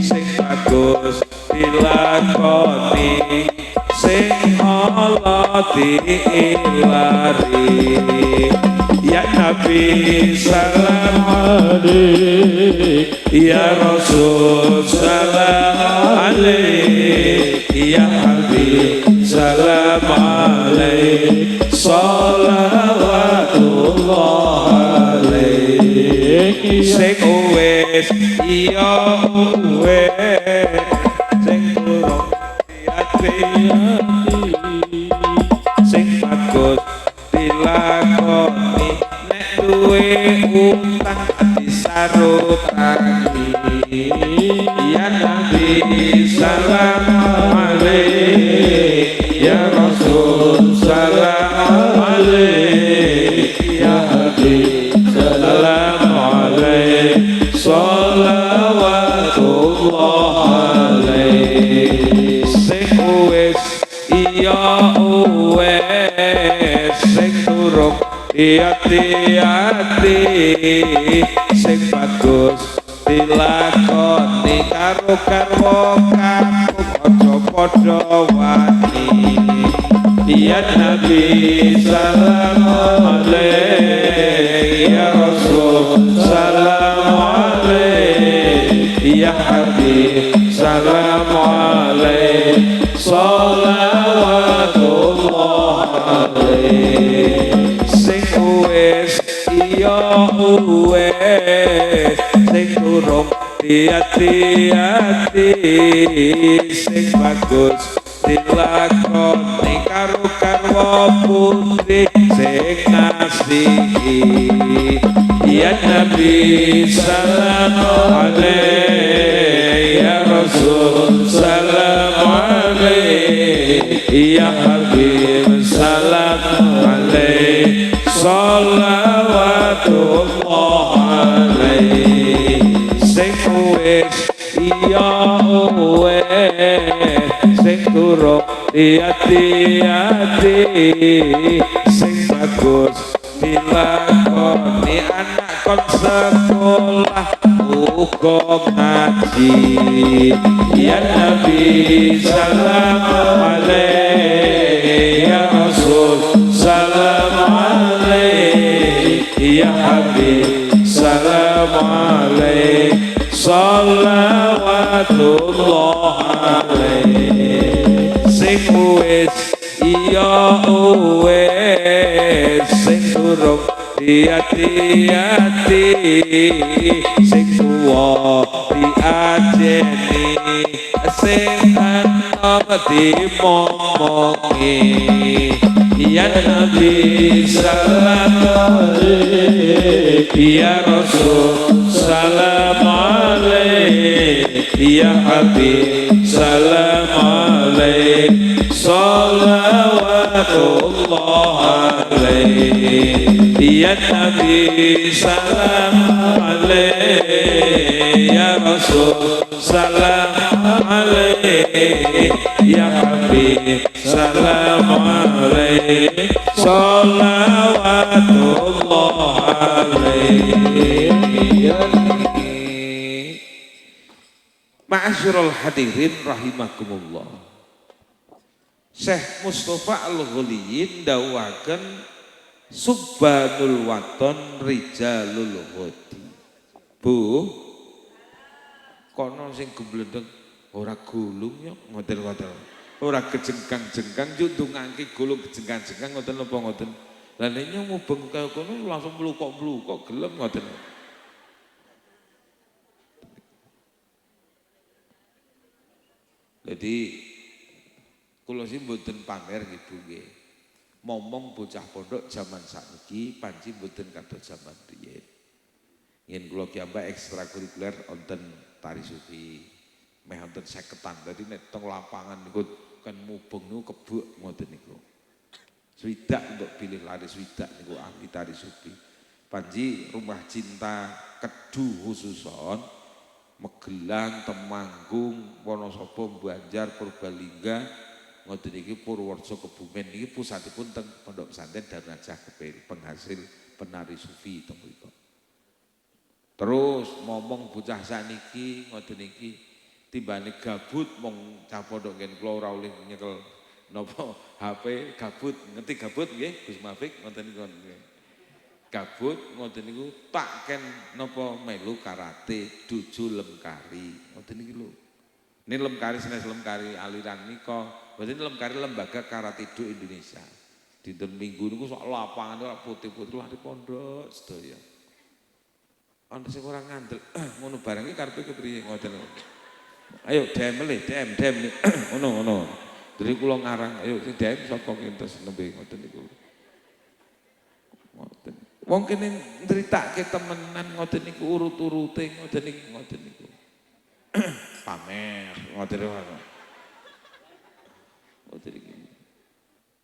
sing bagus dilakoni sing Allah diilari ya Nabi salam alaik Ya Rasul salam alaik, Ya Habib salam alaik, salawatullah alaik. Sing wis iya wis, sing turun hati, sing bagus dilakoni, nek duwe utang disarutake. Ya Nabi salam alaik, Ya Rasul salam alaik, Ya Habib salam alaik, salawatullah alaik. Sing wis iya wis, sing turun hati-hati, sing bagus dilakoni karo garwa kamu aja padha wani. Ya Nabi salam alaik, Ya Rasul salam alaik, Ya Habib salam alaik, salawatullah alaik. Sing wis iya wis, sing turung hati-hati, sing bagus dilakoni karo garwa putri sing ngasihi. Ya Nabi salam alaik, Ya Rasul salam alaik, Ya Habib salam alaik, salawatullah alaik. Sing wis iya wis, sing turun hati-hati, sing bagus dilakoni anak kon sekolah uga ngaji. Ya Nabi salam alaik, Ya Rasul salam alaik, Ya Habib salam alaik, salawatullah alaik. Sing wis iya wis, sing turung hati-hati, sing tuwa diajeni, sing enom dimomongi. Ya Nabi salam alaik, Ya Rasul salam alaik, Ya Habib salam alaik, salawatullah alaik. Ya Nabi salam alaik, Ya Rasul salam alaik, Ya Habib salam alaik, salawatullah alaik. Ma'asyiral hadirin rahimakumullah. Syekh Mustafa Al-Ghaliyin dawaken subhanul waton rijalul ghadi. Bu, kono sing gemblendeng ora gulung ya ngoten-ngoten. Ora kejengkang-jengkang yo ndongake gulung kejengkang-jengkang ngoten napa ngoten. Lah nek mubeng kaya kono langsung mlukok-mlukok gelem ngoten. Jadi kula sih mboten pamer nggih Bu nggih. Momong bocah pondok zaman sakniki panci mboten kados zaman riyen. Yen kula kiambak ekstrakurikuler wonten tari sufi. Meh wonten 50-an. Dadi nek teng lapangan niku kan mubeng niku kebuk ngoten niku. Swidak untuk pilih lari swidak niku ahli tari sufi. Panji Rumah Cinta Kedu khususon Magelang, Temanggung, Wonosobo, Banjar, Purbalingga, ngoten iki Purworejo, Kebumen niki pusatipun teng Pondok Pesantren Darun Najah Kepil, penghasil penari sufi teng mriku. Terus momong bocah sakniki ngoten iki timbane gabut mong cah pondok ngen kula ora oleh nyekel napa HP gabut, ngerti gabut nggih Gus Mafik ngoten niku. Gabut ngoten niku tak ken napa melu karate Duju Lemkari. Ngoten niki lho. Ini Lemkari sanes Lemkari aliran nika, berarti Lemkari Lembaga Karate-Do Indonesia. Dinten Minggu niku sok lapangan ora putih-putih lari pondok sedaya. Ana sing ora ngandel, ngono barang iki karepe kepriye ngoten. Ayo DM le, DM ngono. Jadi kula ngarang, ayo sing DM sapa kintos nembe ngoten niku. Ngoten. Wong kene nritake temenan ngoten niku urut-urute ngoten niku. Pamer ngoten niku. Ngoten niku.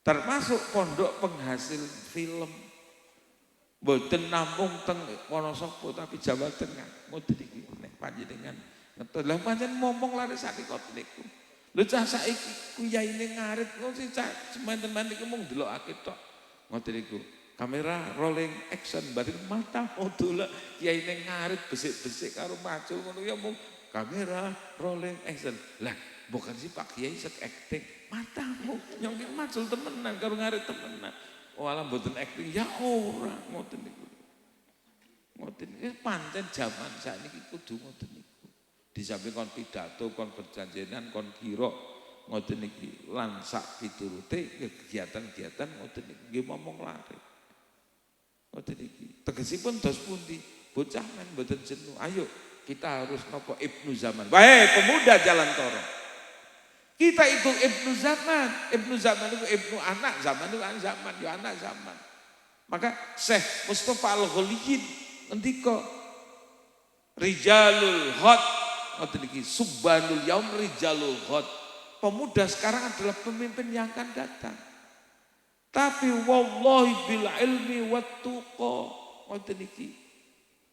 Termasuk pondok penghasil film. Mboten nampung teng Wonosobo tapi Jawa Tengah. Ngoten iki nek panjenengan ngetut. Lah pancen momong lare sakniki niku. Lho cah saiki kuyaine ngarit kok sing cah semen-temen niku mung ndelokake tok. Ngoten niku. Kamera rolling action berarti mata modul kiai ning ngarit besik-besik karo macul ngono ya mung kamera rolling action. Lah bukan sih Pak Kiai sek acting matamu nyong macul temenan karo ngarit temenan. Walah mboten acting ya ora ngoten niku. Ngoten iki pancen jaman sakniki kudu ngoten niku. Di samping kon pidato, kon perjanjian, kon kira ngoten niki lan sak piturute kegiatan-kegiatan ngoten niki nggih momong lare. Ngoten iki. Tegesipun dos pundi? Bocah men mboten jenuh. Ayo kita harus nopo Ibnu Zaman. Wahai pemuda jalan toro. Kita itu Ibnu Zaman. Ibnu Zaman itu Ibnu anak zaman itu zaman, yo anak zaman. Maka Syekh Mustafa Al-Ghaliyin ngendika Rijalul Hot ngoten iki subhanul yaum rijalul hot. Pemuda sekarang adalah pemimpin yang akan datang. Tapi wallahi bil ilmi wat tuqa ngoten iki.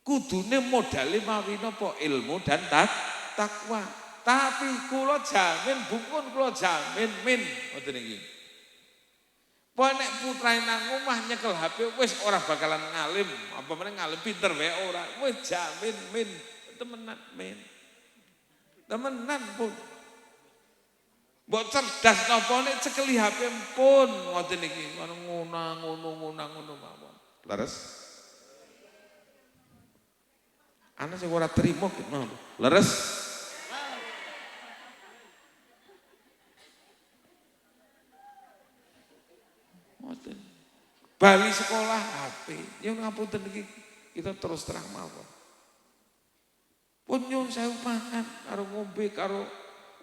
Kudune modale mawi napa ilmu dan takwa. Tapi kula jamin bukun kula jamin min ngoten iki. Pokoke nek putrae nang omah nyekel HP wis ora bakalan ngalim, apa meneh ngalim pinter wae ora. Wis jamin min temenan min. Temenan pun. Mbok cerdas napa nek cekeli HP pun ngoten iki ngono mawon. Leres? Ana sing ora trimo ngono. Leres? Ngoten. Bali sekolah HP. Ya ngapunten iki kita terus terang mawon. Pun nyuwun sewu mangan karo ngombe karo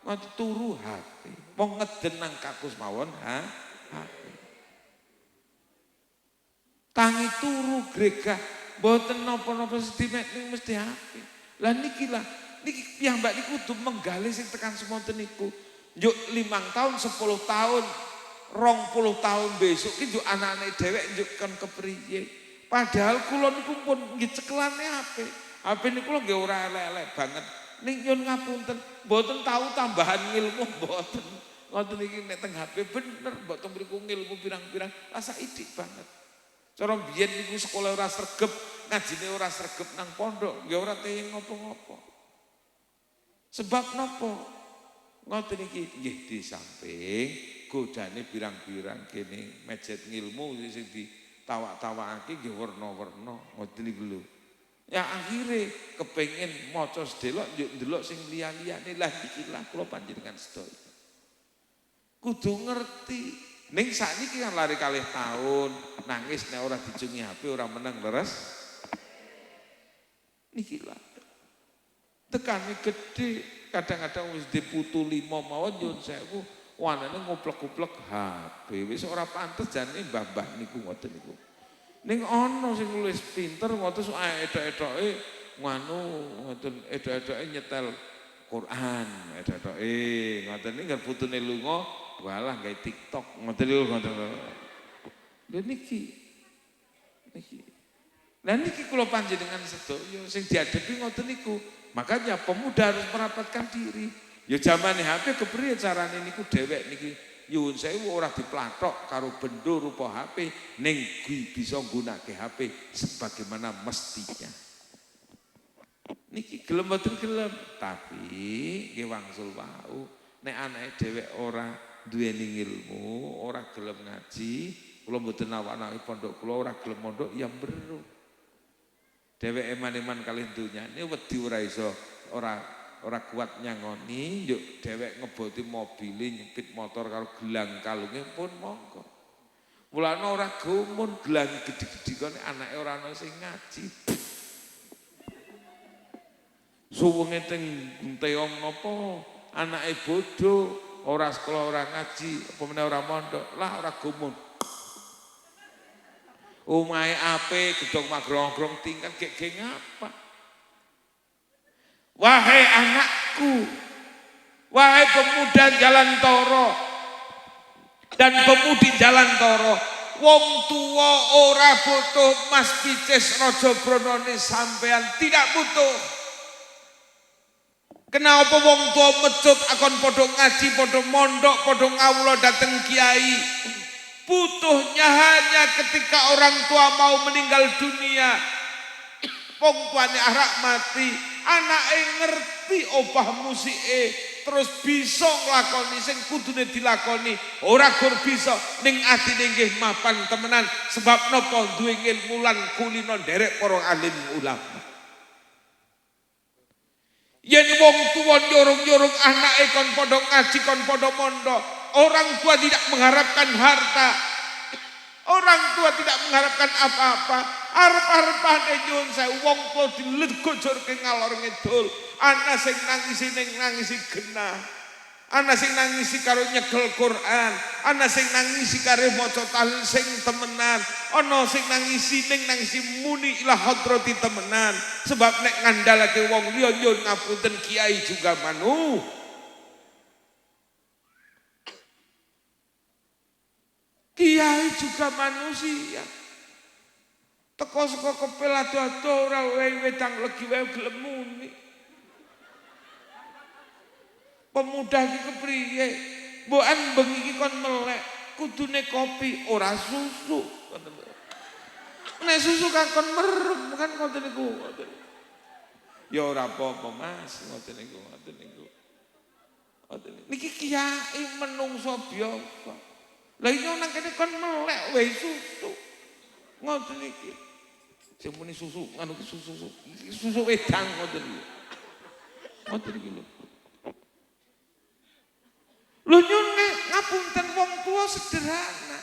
nganti turu HP. Wong ngeden nang kakus mawon HP. Tangi turu gregah mboten napa-napa sedimek ning mesti HP. Lah niki piyambak niku kudu menggali sing tekan semonten niku. Njuk 5 tahun, 10 tahun, 20 tahun besok ki njuk anak-anak dhewek njuk kan kepriye. Padahal kula niku pun nggih cekelane HP. HP niku lho nggih ora elek-elek banget. Ning nyun ngapunten, mboten tahu tambahan ilmu mboten. Ngoten iki nek teng HP bener mboten mriku ilmu pirang-pirang rasa idik banget. Cara biyen niku sekolah ora sregep, ngajine ora sregep nang pondok, ya ora teyeng ngopo-ngopo. Sebab napa? Ngoten iki nggih di samping godane pirang-pirang kene mejet ngilmu sing ditawak-tawakake nggih werna-werna ngoten niku lho. Ya akhirnya kepengin maca sedelok njuk ndelok sing liya-liyane lah iki lah kula panjenengan sedaya. Kudu ngerti. Ning sakniki kan lari kalih tahun nangis nek ora dijungi HP ora meneng leres. Niki lah. Tekane gede kadang-kadang wis diputu 5 mawon nyun sewu wanane ngoplek-ngoplek HP wis ora pantes jane mbah-mbah niku ngoten niku. Ning ana sing nulis pinter ngoten sok edok-edoke nganu ngoten edok-edoke nyetel Quran, edok-edoke ngoten iki ngger putune lunga walah gawe TikTok ngoten lho ngoten. Lha niki. Lah niki kula panjenengan sedaya sing diadepi ngoten niku. Makanya pemuda harus merapatkan diri. Ya zamane HP kepriye carane niku dhewek niki nyuwun sewu ora diplathok karo benda rupa HP ning bisa nggunakake HP sebagaimana mestinya. Niki gelem mboten gelem, tapi nggih wangsul wau nek anake dhewek ora duweni ilmu, ora gelem ngaji, Kula mboten nawak-nawaki pondok kula ora gelem mondok ya mbero. Dheweke eman-eman kalih dunyane wedi ora iso ora kuat nyangoni, yuk dhewek ngeboti mobile nyepit motor karo gelang kalunge pun monggo. Mulane ora gumun gelang gedhi-gedhi kene anake ora ana sing ngaji. Suwenge teng teong napa anake bodho, ora sekolah ora ngaji, apa meneh ora mondok, lah ora gumun. Omahe ape gedhong magrong-grong tingkat gek ngapa? Wahai anakku, wahai pemuda jalan toro dan pemudi jalan toro, wong tua ora butuh mas picis raja bronone sampean, tidak butuh. Kenapa wong tua mecut akon podo ngaji, podo mondok, podo ngawula dateng kiai? Butuhnya hanya ketika orang tua mau meninggal dunia, wong tuane arek mati, anake ngerti obah musike, terus bisa nglakoni sing kudune dilakoni, ora gur bisa ning atine nggih mapan temenan, sebab napa duwe ilmu lan kulino nderek para alim ulama. Yen wong tua nyorong-nyorong anake kon padha ngaji, kon padha mondok, orang tua tidak mengharapkan harta, orang tua tidak mengharapkan apa-apa. Arep-arepane nyuwun sewu wong tua dilegojorke ngalor ngidul, ana sing nangisi ning nangisi genah, ana sing nangisi karo nyekel Quran, ana sing nangisi karo maca tahlil sing temenan, ana sing nangisi ning nangisi muni ila hadrati temenan. Sebab nek ngandalake wong liya nyuwun ngapunten kiai juga manu. Kiai juga manusia. Teko saka kepel ado-ado ora wae wedang legi wae gelem muni. Pemuda iki kepriye? Mbokan bengi iki kon melek, kudune kopi ora susu. Nek susu kan kon merem kan ngoten niku. Ya ora apa-apa Mas, ngoten niku, ngoten niku. Ngoten niki kiai menungso biasa. Lah iya nang kene kon melek wae susu. Ngoten iki. Sing muni susu, anu susu wedang ngoten iki. Ngoten iki lho. Lho nyun ngapunten wong tua sederhana.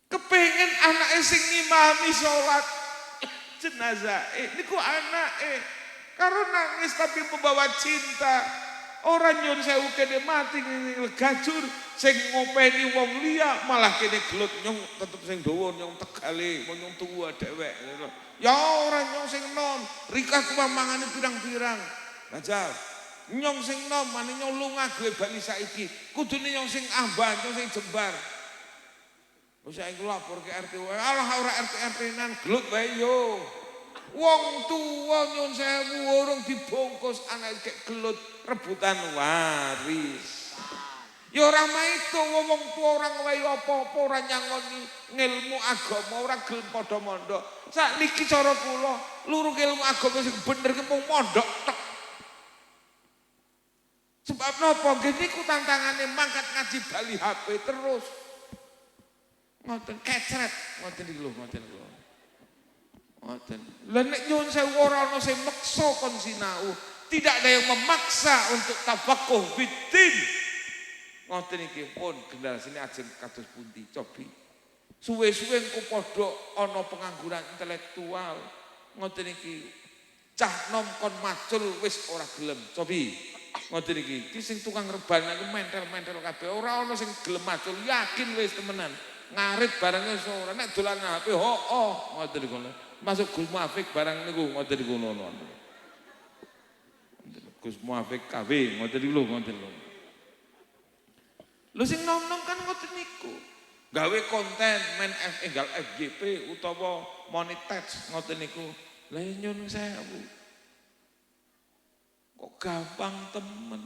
Kepengen anake sing ngimami salat jenazah niku anake karo nangis tapi membawa cinta. Orang nyun sewu kene mati ngegajur sing ngopeni wong liya malah kene gelut nyong tetep sing dawa nyong tegale nyong tuwa dhewek. Ya ora nyong sing nom, rikah kuwi mangane pirang-pirang. Lajal nyong sing nom mane nyong lunga gawe bali saiki. Kudune nyong sing amban, nyong sing jembar. Wis saiki lapor ke RT wae. Alah ora RT-RT-nan gelut wae yo. Wong tuwa nyun sewu urung dibungkus anak kek gelut rebutan waris. Ya ora maido wong tuwa ora ngwehi apa-apa, ora nyangoni ngilmu agama, ora gelem padha mondok. Sakniki cara kula, lurung ilmu agama sing bener ki mung mondok tok. Sebab napa? Nggih niku tantangane mangkat ngaji bali HP terus. Ngoten kecret, ngoten iki lho, ngoten lho. Ngoten. Lah nek nyuwun sewu ora ana sing meksa kon sinau, tidak ada yang memaksa untuk tafakuh fiddin. Ngoten iki pun generasine ajeng kados pundi cobi. Suwe-suwe engko padha ana pengangguran intelektual. Ngoten iki cah nom kon macul wis ora gelem. Cobi. Ngoten iki sing tukang reban iki mentel-mentel kabeh ora ana sing gelem macul, yakin wis temenan. Ngarit barangnya ora nek dolan HP ngoten iku. Masuk Gus Muafik barang niku ngoten niku ngono. Gus Muafik KW ngoten niku lho ngoten lho. Lho sing nom-nom kan ngoten niku. Gawe konten main enggal FYP utawa monetize ngoten niku. Lah nyun sewu. Kok gampang temen.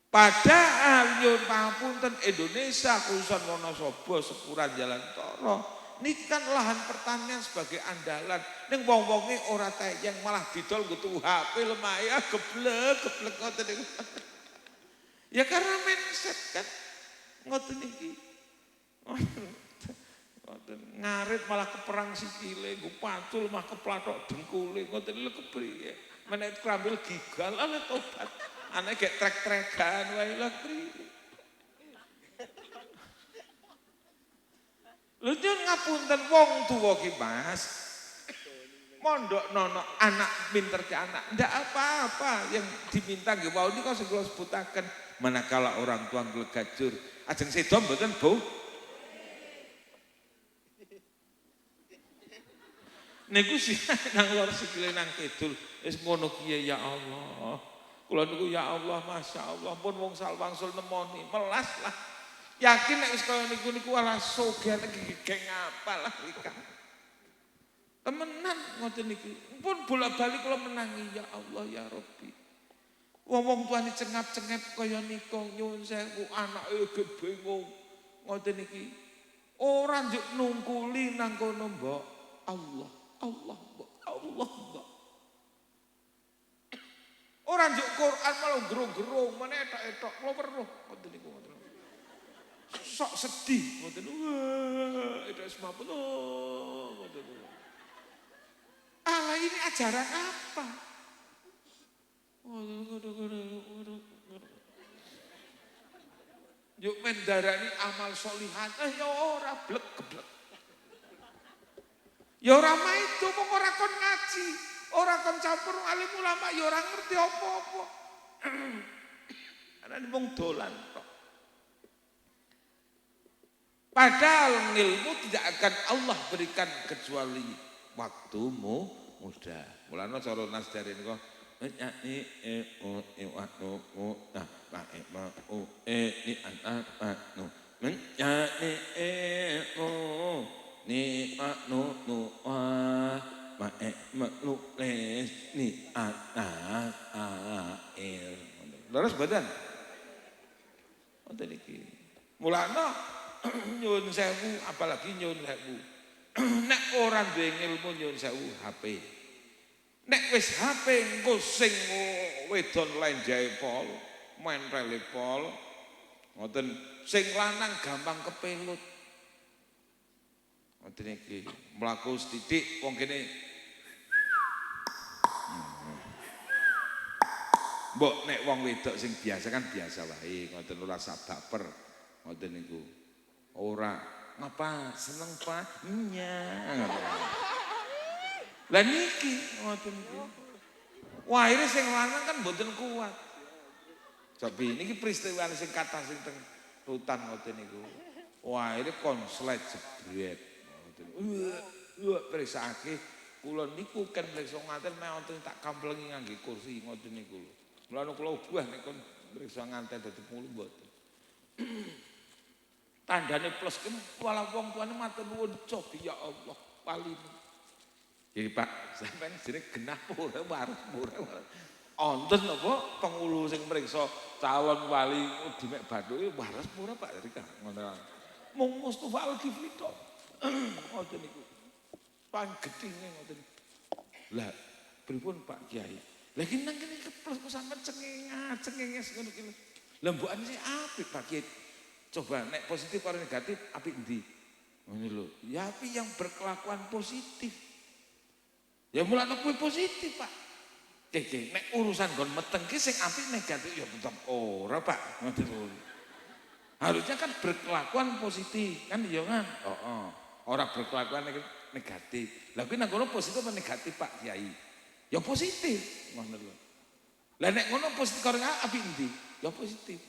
Padahal nyun pamunten Indonesia khususan Wonosobo sepuran jalan toro. Niki kan lahan pertanian sebagai andalan. Ning wong-wonge ora tayang malah didol nggo HP lemah ya geblek ngoten niku. Ya karena mindset kan ngoten iki. Ngarit malah keperang sikile, nggo pacul mah keplathok dengkule, ngoten lho kepriye. Menek krambil gigal ana tobat. Ana gek trek-trekan wae lho kepriye. Lho nyun ngapunten wong tuwa ki Mas. Mondok nono anak pinter ke anak, ndak apa-apa yang diminta nggih wau niku sing kula sebutaken. Manakala orang tua glegajur, ajeng sedo mboten Bu? Niku sih nang lor sikile nang kidul, wis ngono kiye ya Allah. Kula niku ya Allah, Masya Allah, pun wong salwangsul nemoni, melas lah. Yakin nek wis kaya niku ala sugih geng apalah ikang. Temenan ngoten niki. Pun bola-balik kula menangi ya Allah ya Rabbi. Wong tuane cengap-cengep kaya nika nyuwun sewu anake ge bingung. Ngoten niki. Ora njuk nungkuli nang kono, Mbok. Allah, Allah, Mbok. Allah, Mbok. Ora njuk Quran malah gerung-gerung, meneh etok-etok kula weruh ngoten niku ngoten. Sok sedih ngoten. Wah, itu semapun ngoten. Allah ini ajaran apa? Yuk mendarani amal solihan, ya ora blek-blek. Ya ora maido mung ora kon ngaji, ora kon campur alim ulama, ya ora ngerti apa-apa. Ana mung dolan tok. Padahal ilmu tidak akan Allah berikan kecuali waktumu muda. Mulane cara nasdarin kok nyai Leres badan. Ngoten iki. Mulane nyuwun sewu apalagi nyuwun sewu. Nek ora duwe ilmu nyuwun sewu HP. Nek wis HP engko sing wedon lenjae pol, mentrele pol. Ngoten sing lanang gampang kepelut. Ngoten iki, mlaku sithik wong kene. Mbok nek wong wedok sing biasa kan biasa wae, ngoten ora sak baper. Ngoten niku. Ora ngapa seneng Pak? Iya. Lah niki ngoten iki. Wah, ini sing lanang kan mboten kuat. Tapi niki peristiwa sing kathah sing teng rutan ngoten niku. Wah, ini konslet jebret ngoten. Perisake kula niku kan mriksa ngaten mawon tak kamplengi ngangge kursi ngoten niku lho. Mulane kula ubah nek kon mriksa nganten dadi mulu mboten. Tandane plus ki wala wong tuane matur nuwun cobi ya Allah paling. Iki Pak, sampean jenenge genah pura waras pura. Onten apa pengulu sing mriksa calon wali di mek Bathuke waras pura Pak Rika ngono. Mung Mustofa Al-Ghifli tok. Ngoten niku. Panggedhinge ngoten. Lah pripun Pak Kiai? Lah iki nang kene plus kok sampean cengenges ngono ki. Lah mbokane sing apik Pak Kiai. Coba nek positif atau negatif apik endi? Ngono lho. Ya apik yang berkelakuan positif. Ya mulane kuwi positif, Pak. Keke nek urusan gon meteng ki sing apik negatif ya tetep ora, Pak. Ngoten lho. Harusnya kan berkelakuan positif, kan iya kan? Heeh. Ora berkelakuan negatif. Lah kuwi nang kono positif apa negatif, Pak Kiai? Ya positif, ngono lho. Lah nek ngono positif karo apik endi? Ya positif.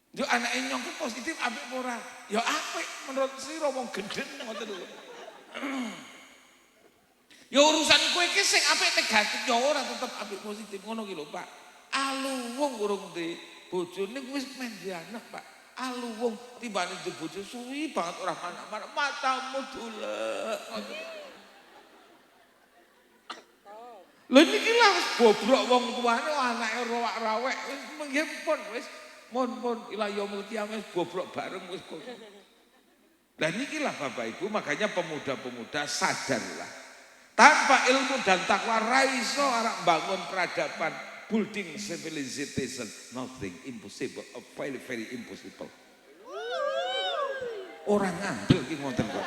Yo anake nyong ku positif apik ora? Ya apik menurut sira wong gendhen ngoten lho. Ya urusan kowe iki sing apik negatif ya ora tetep apik positif ngono ki lho Pak. Alu wong urung duwe bojone wis men duwe anak Pak. Alu wong timbane duwe bojo suwi banget ora manak-manak matamu dolek. Lha niki lah bobrok wong tuane anake rawak-rawek wis nggih pun wis Mon ila yaumil qiyamah bobrok bareng wis kok. Lah niki lah Bapak Ibu makanya pemuda-pemuda sadarlah. Tanpa ilmu dan takwa ra iso arek bangun peradaban, building civilization, nothing impossible, very very impossible. Orang ngandel ki ngoten kok.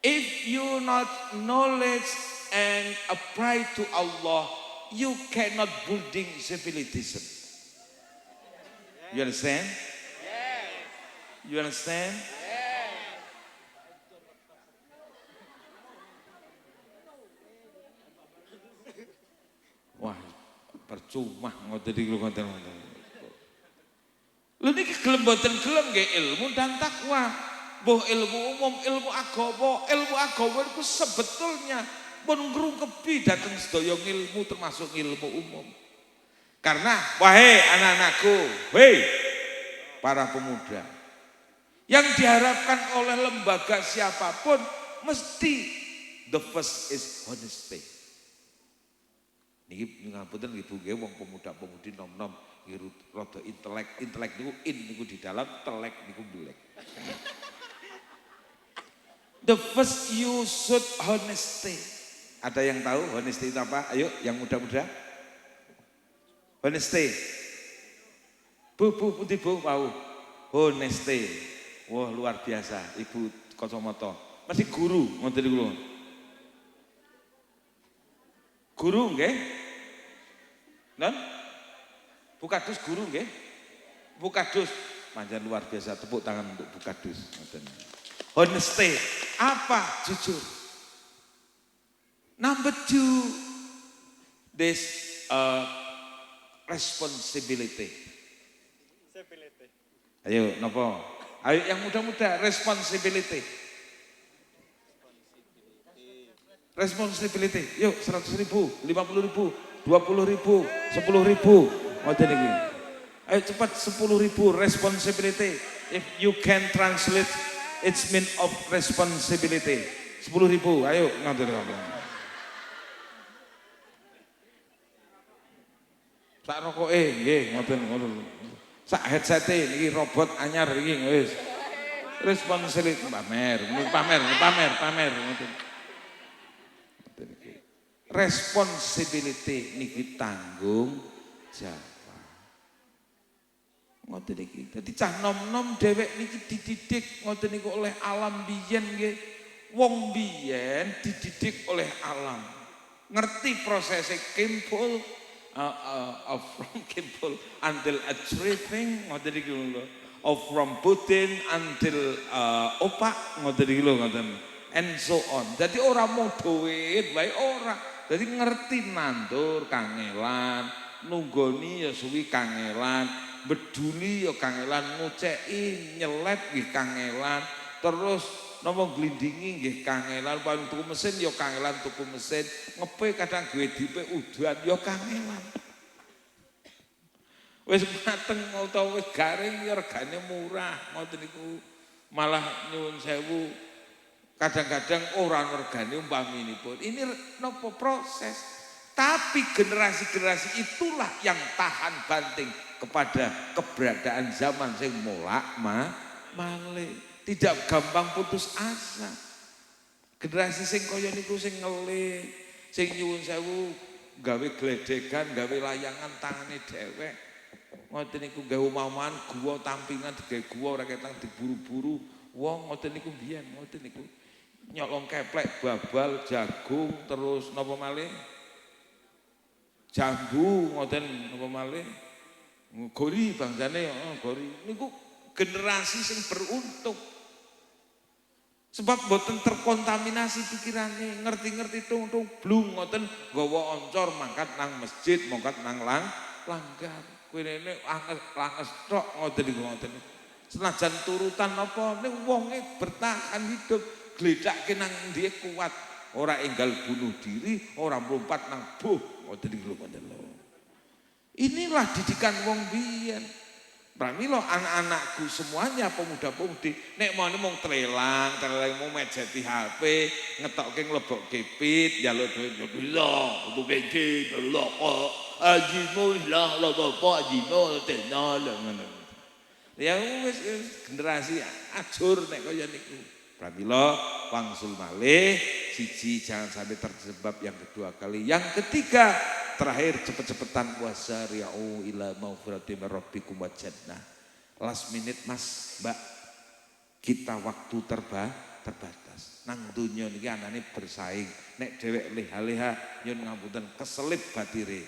If you not knowledge and apply to Allah, you cannot building civilization. You understand? You understand? Wah, percuma ngoten iki lho ngoten. Lho niki gelem boten gelem nggih ilmu dan takwa. Boh ilmu umum, ilmu agama itu sebetulnya pun ngrungkebi dateng sedaya ilmu termasuk ilmu umum. Karena wahai anak-anakku, hei para pemuda, yang diharapkan oleh lembaga siapapun mesti the first is honesty. Niki ngapunten nggih Bu nggih wong pemuda-pemudi nom-nom rada intelek niku di dalam, telek niku belek. The first you should honesty. Ada yang tahu honesty itu apa? Ayo yang muda-muda. Honesty. Bu tahu. Honesty. Wah luar biasa. Ibu kacamata. Masih guru ngoten niku lho. Guru nggih? Non? Bu Kadus guru nggih? Bu Kadus. Panjang luar biasa. Tepuk tangan untuk Bu Kadus. Ngoten. Honesty, apa? Jujur. Number 2, this responsibility. Ayo, nopo? Ayo yang muda-muda, responsibility. Responsibility. Yuk, 100.000, 50.000, 20.000, 10.000. Ngoten iki. Ayo cepat 10.000 responsibility. If you can translate, it's mean of responsibility. 10.000, ayo ngatur ngoten. Sak rokoke nggih ngoten. Sak headsete niki robot anyar iki wis. Responsibility pamer ngoten. Responsibility niki tanggung jawab. Ngoten iki. Dadi cah nom-nom dhewek niki dididik ngoten niku oleh alam biyen nggih. Wong biyen dididik oleh alam. Ngerti prosesnya kimpul from kimpul until achieving ngoten iki lho. From putin until opak ngoten iki lho ngoten. And so on. Jadi ora mau duit wae ora. Jadi ngerti nandur kangelan, nunggoni ya suwi kangelan. Beduli ya kangelan, nguceki nyelep nggih kangelan, terus napa glindingi nggih kangelan, paling tuku mesin ya kangelan tuku mesin, ngepe kadang duwe dipe udan ya kangelan. Wis mateng utawa wis garing ya regane murah, ngoten niku. Malah nyuwun sewu kadang-kadang ora regane umpaminipun. Ini napa proses. Tapi generasi-generasi itulah yang tahan banting kepada keberadaan zaman sing malih. Tidak gampang putus asa. Generasi sing kaya niku sing ngelih, sing nyuwun sewu gawe gledegan, gawe layangan tangane dhewek. Ngoten niku gawe umaman guwa tampingan digawe guwa ora ketang diburu-buru. Wong ngoten niku biyen, ngoten niku. Nyolong keplek, babal, jagung, terus napa malih? Jambu ngoten napa malih? Gori bangsane gori. Niku generasi sing beruntung. Sebab boten terkontaminasi pikirane, ngerti-ngerti tung-tung blung ngoten gawa oncor mangkat nang masjid, mangkat nang langgar. Kuwene anges tok ngoten niku ngoten. Senajan turutan apa ning wonge bertahan hidup, gledake nang ndiye kuat, ora enggal bunuh diri, ora mlumpat nang buh ngoten niku ngoten lho. Inilah didikan wong biyen. Pramila anak-anakku semuanya pemuda-pemudi nek mau trelang mau mejeti HP, ngetokke nglebokke pit, njaluk duit lho, untuk bensin lho kok. Ajimo lah lho bapak ajimo tenal ngono. Ya wis generasi ajur nek kaya niku. Pramila wangsul malih siji jangan sampai terjebak yang kedua kali. Yang ketiga terakhir cepet-cepetan puasa ri'u ila maufirati rabbikum wa jannah. Last minute Mas, Mbak, kita waktu terbatas. Nang dunya niki anane bersaing. Nek dhewek leha-leha nyun ngapunten keselip batire.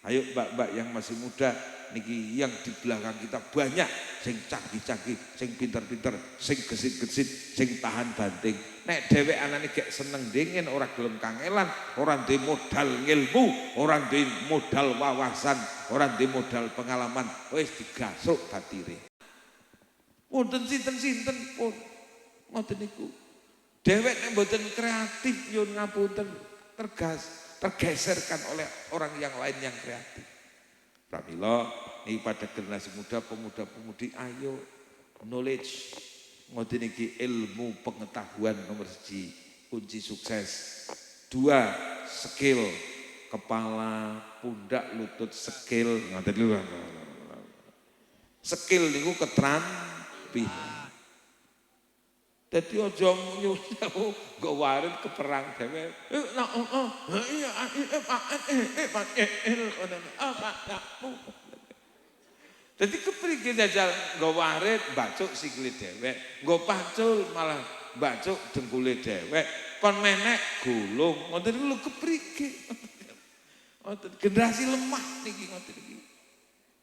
Ayo mbak-mbak yang masih muda niki yang di belakang kita banyak sing canggih-canggih, sing pinter-pinter, sing gesit-gesit, sing tahan banting. Nek dhewek anane gek seneng dingin, ora gelem kangelan, ora duwe modal ngilmu, ora duwe modal wawasan, ora duwe modal pengalaman, wis digasuk batire. Wonten sinten-sinten pun ngoten niku. Dhewek nek mboten kreatif nyun ngapunten tergeserkan oleh orang yang lain yang kreatif. Pramila niki pada generasi muda, pemuda-pemudi ayo knowledge ngoten niki ilmu pengetahuan nomor 1 kunci sukses. 2 skill kepala, pundak, lutut, skill ngoten niku. Skill niku keterampilan. Dadi aja nyusul nggo warit ke perang dhewe. Dadi kepriki jajal nggo warit mbacuk sikile dhewek, nggo pacul malah mbacuk dengkule dhewek, kon menek gulung. Ngoten lho kepriki. Ngoten generasi lemah niki ngoten iki.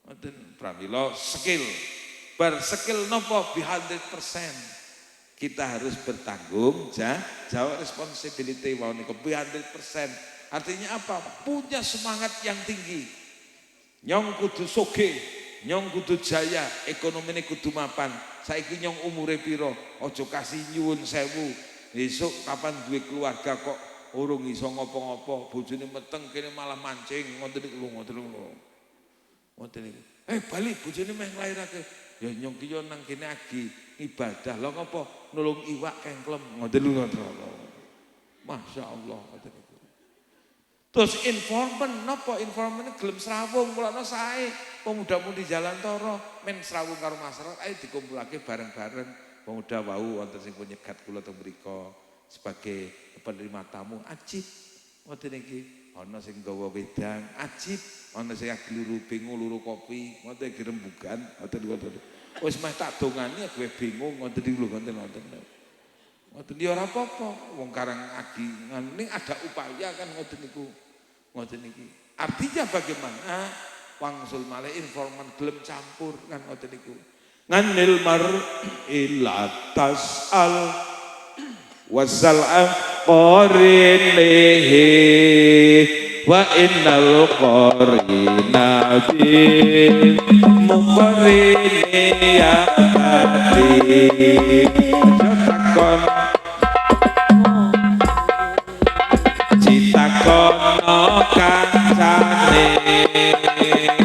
Ngoten pramila skill. Bar skill napa 100%. Kita harus bertanggung jawab responsibility wau niku 100%. Artinya apa? Punya semangat yang tinggi. Nyong kudu sugih, nyong kudu jaya, ekonomine kudu mapan. Saiki nyong umure piro? Aja kasih nyuwun sewu. Besok kapan duwe keluarga kok urung iso ngopo-ngopo, bojone meteng kene malah mancing, ngoten niku ngoten niku. Ngoten niku. Bali bojone meh nglairake. Ya nyong ki yo nang kene agi ibadah. Lha ngopo? Nulung iwak kengklem ngoten lho ngoten. Masyaallah ngoten niku. Terus informan napa informan gelem srawung mulane sae pemuda-pemudi jalan toro men srawung karo masyarakat ayo dikumpulake bareng-bareng pemuda wau wonten sing nyegat kula teng mriku sebagai penerima tamu ajib ngoten iki ana sing gawa wedang ajib ana sing luru bingung luru kopi ngoten iki rembugan ngoten wis meh tak dongani kowe bingung ngoten iki lho ngoten ngoten ya ora apa-apa wong karang agi ning ada upaya kan ngoten niku ngoten iki artinya bagaimana wangsul malih informan gelem campur kan ngoten niku nganil mar'i tasal wasal qarinihi wa innal qarina bi muqarini ya takon citakono kancane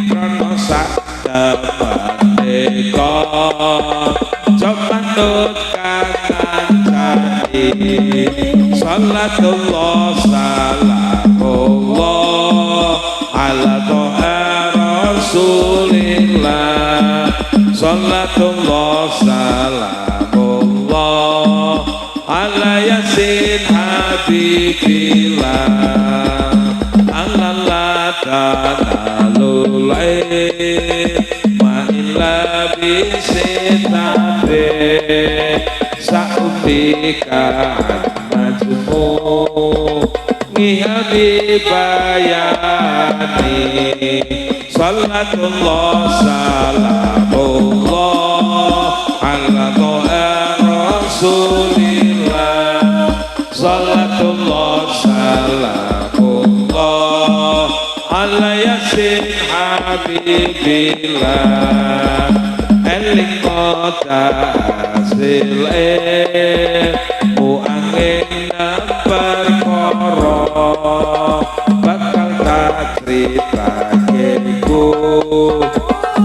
krono sak damane kok jomandut kancane sallatullah salamullah ala toha rasulillah sallatullah salamullah ala yasin habibillah ala la tanalul ma illa bisitabe sa'ubika majmu ngihabi bayani sallatullah salamullah ala to'a rasulillah sallatullah salamullah ala yasin habibillah eling kota hasil muangin perkara bakal tak critakeku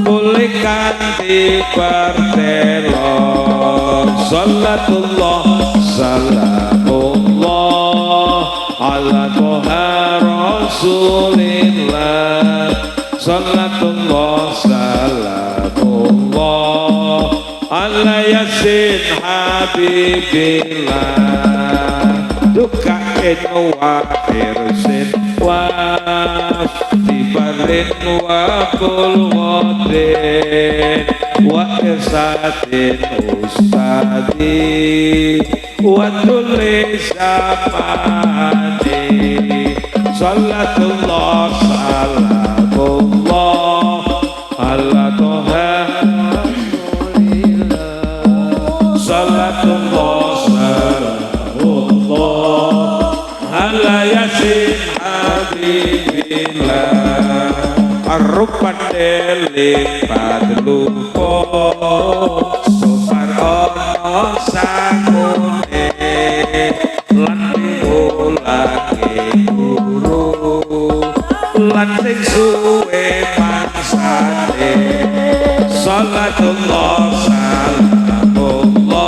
boleh kanthi pertelo sallatullah salamullah ala toha rasulillah sallatullah salamullah ala yasin habibillah duka sakin wa hirsin wa tibarin wa bulwadin wa irsadin ustadi wa tulis zamani salatullah salamullah ala toha salatullah salamullah ala yasin habibillah arrupan delik padlupo sumar ono sakune lan dimulake guru lan sing suwe mangsane salatullah salamullah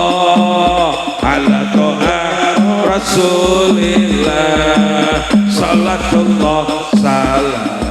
ala toha rasulillah salatullah salam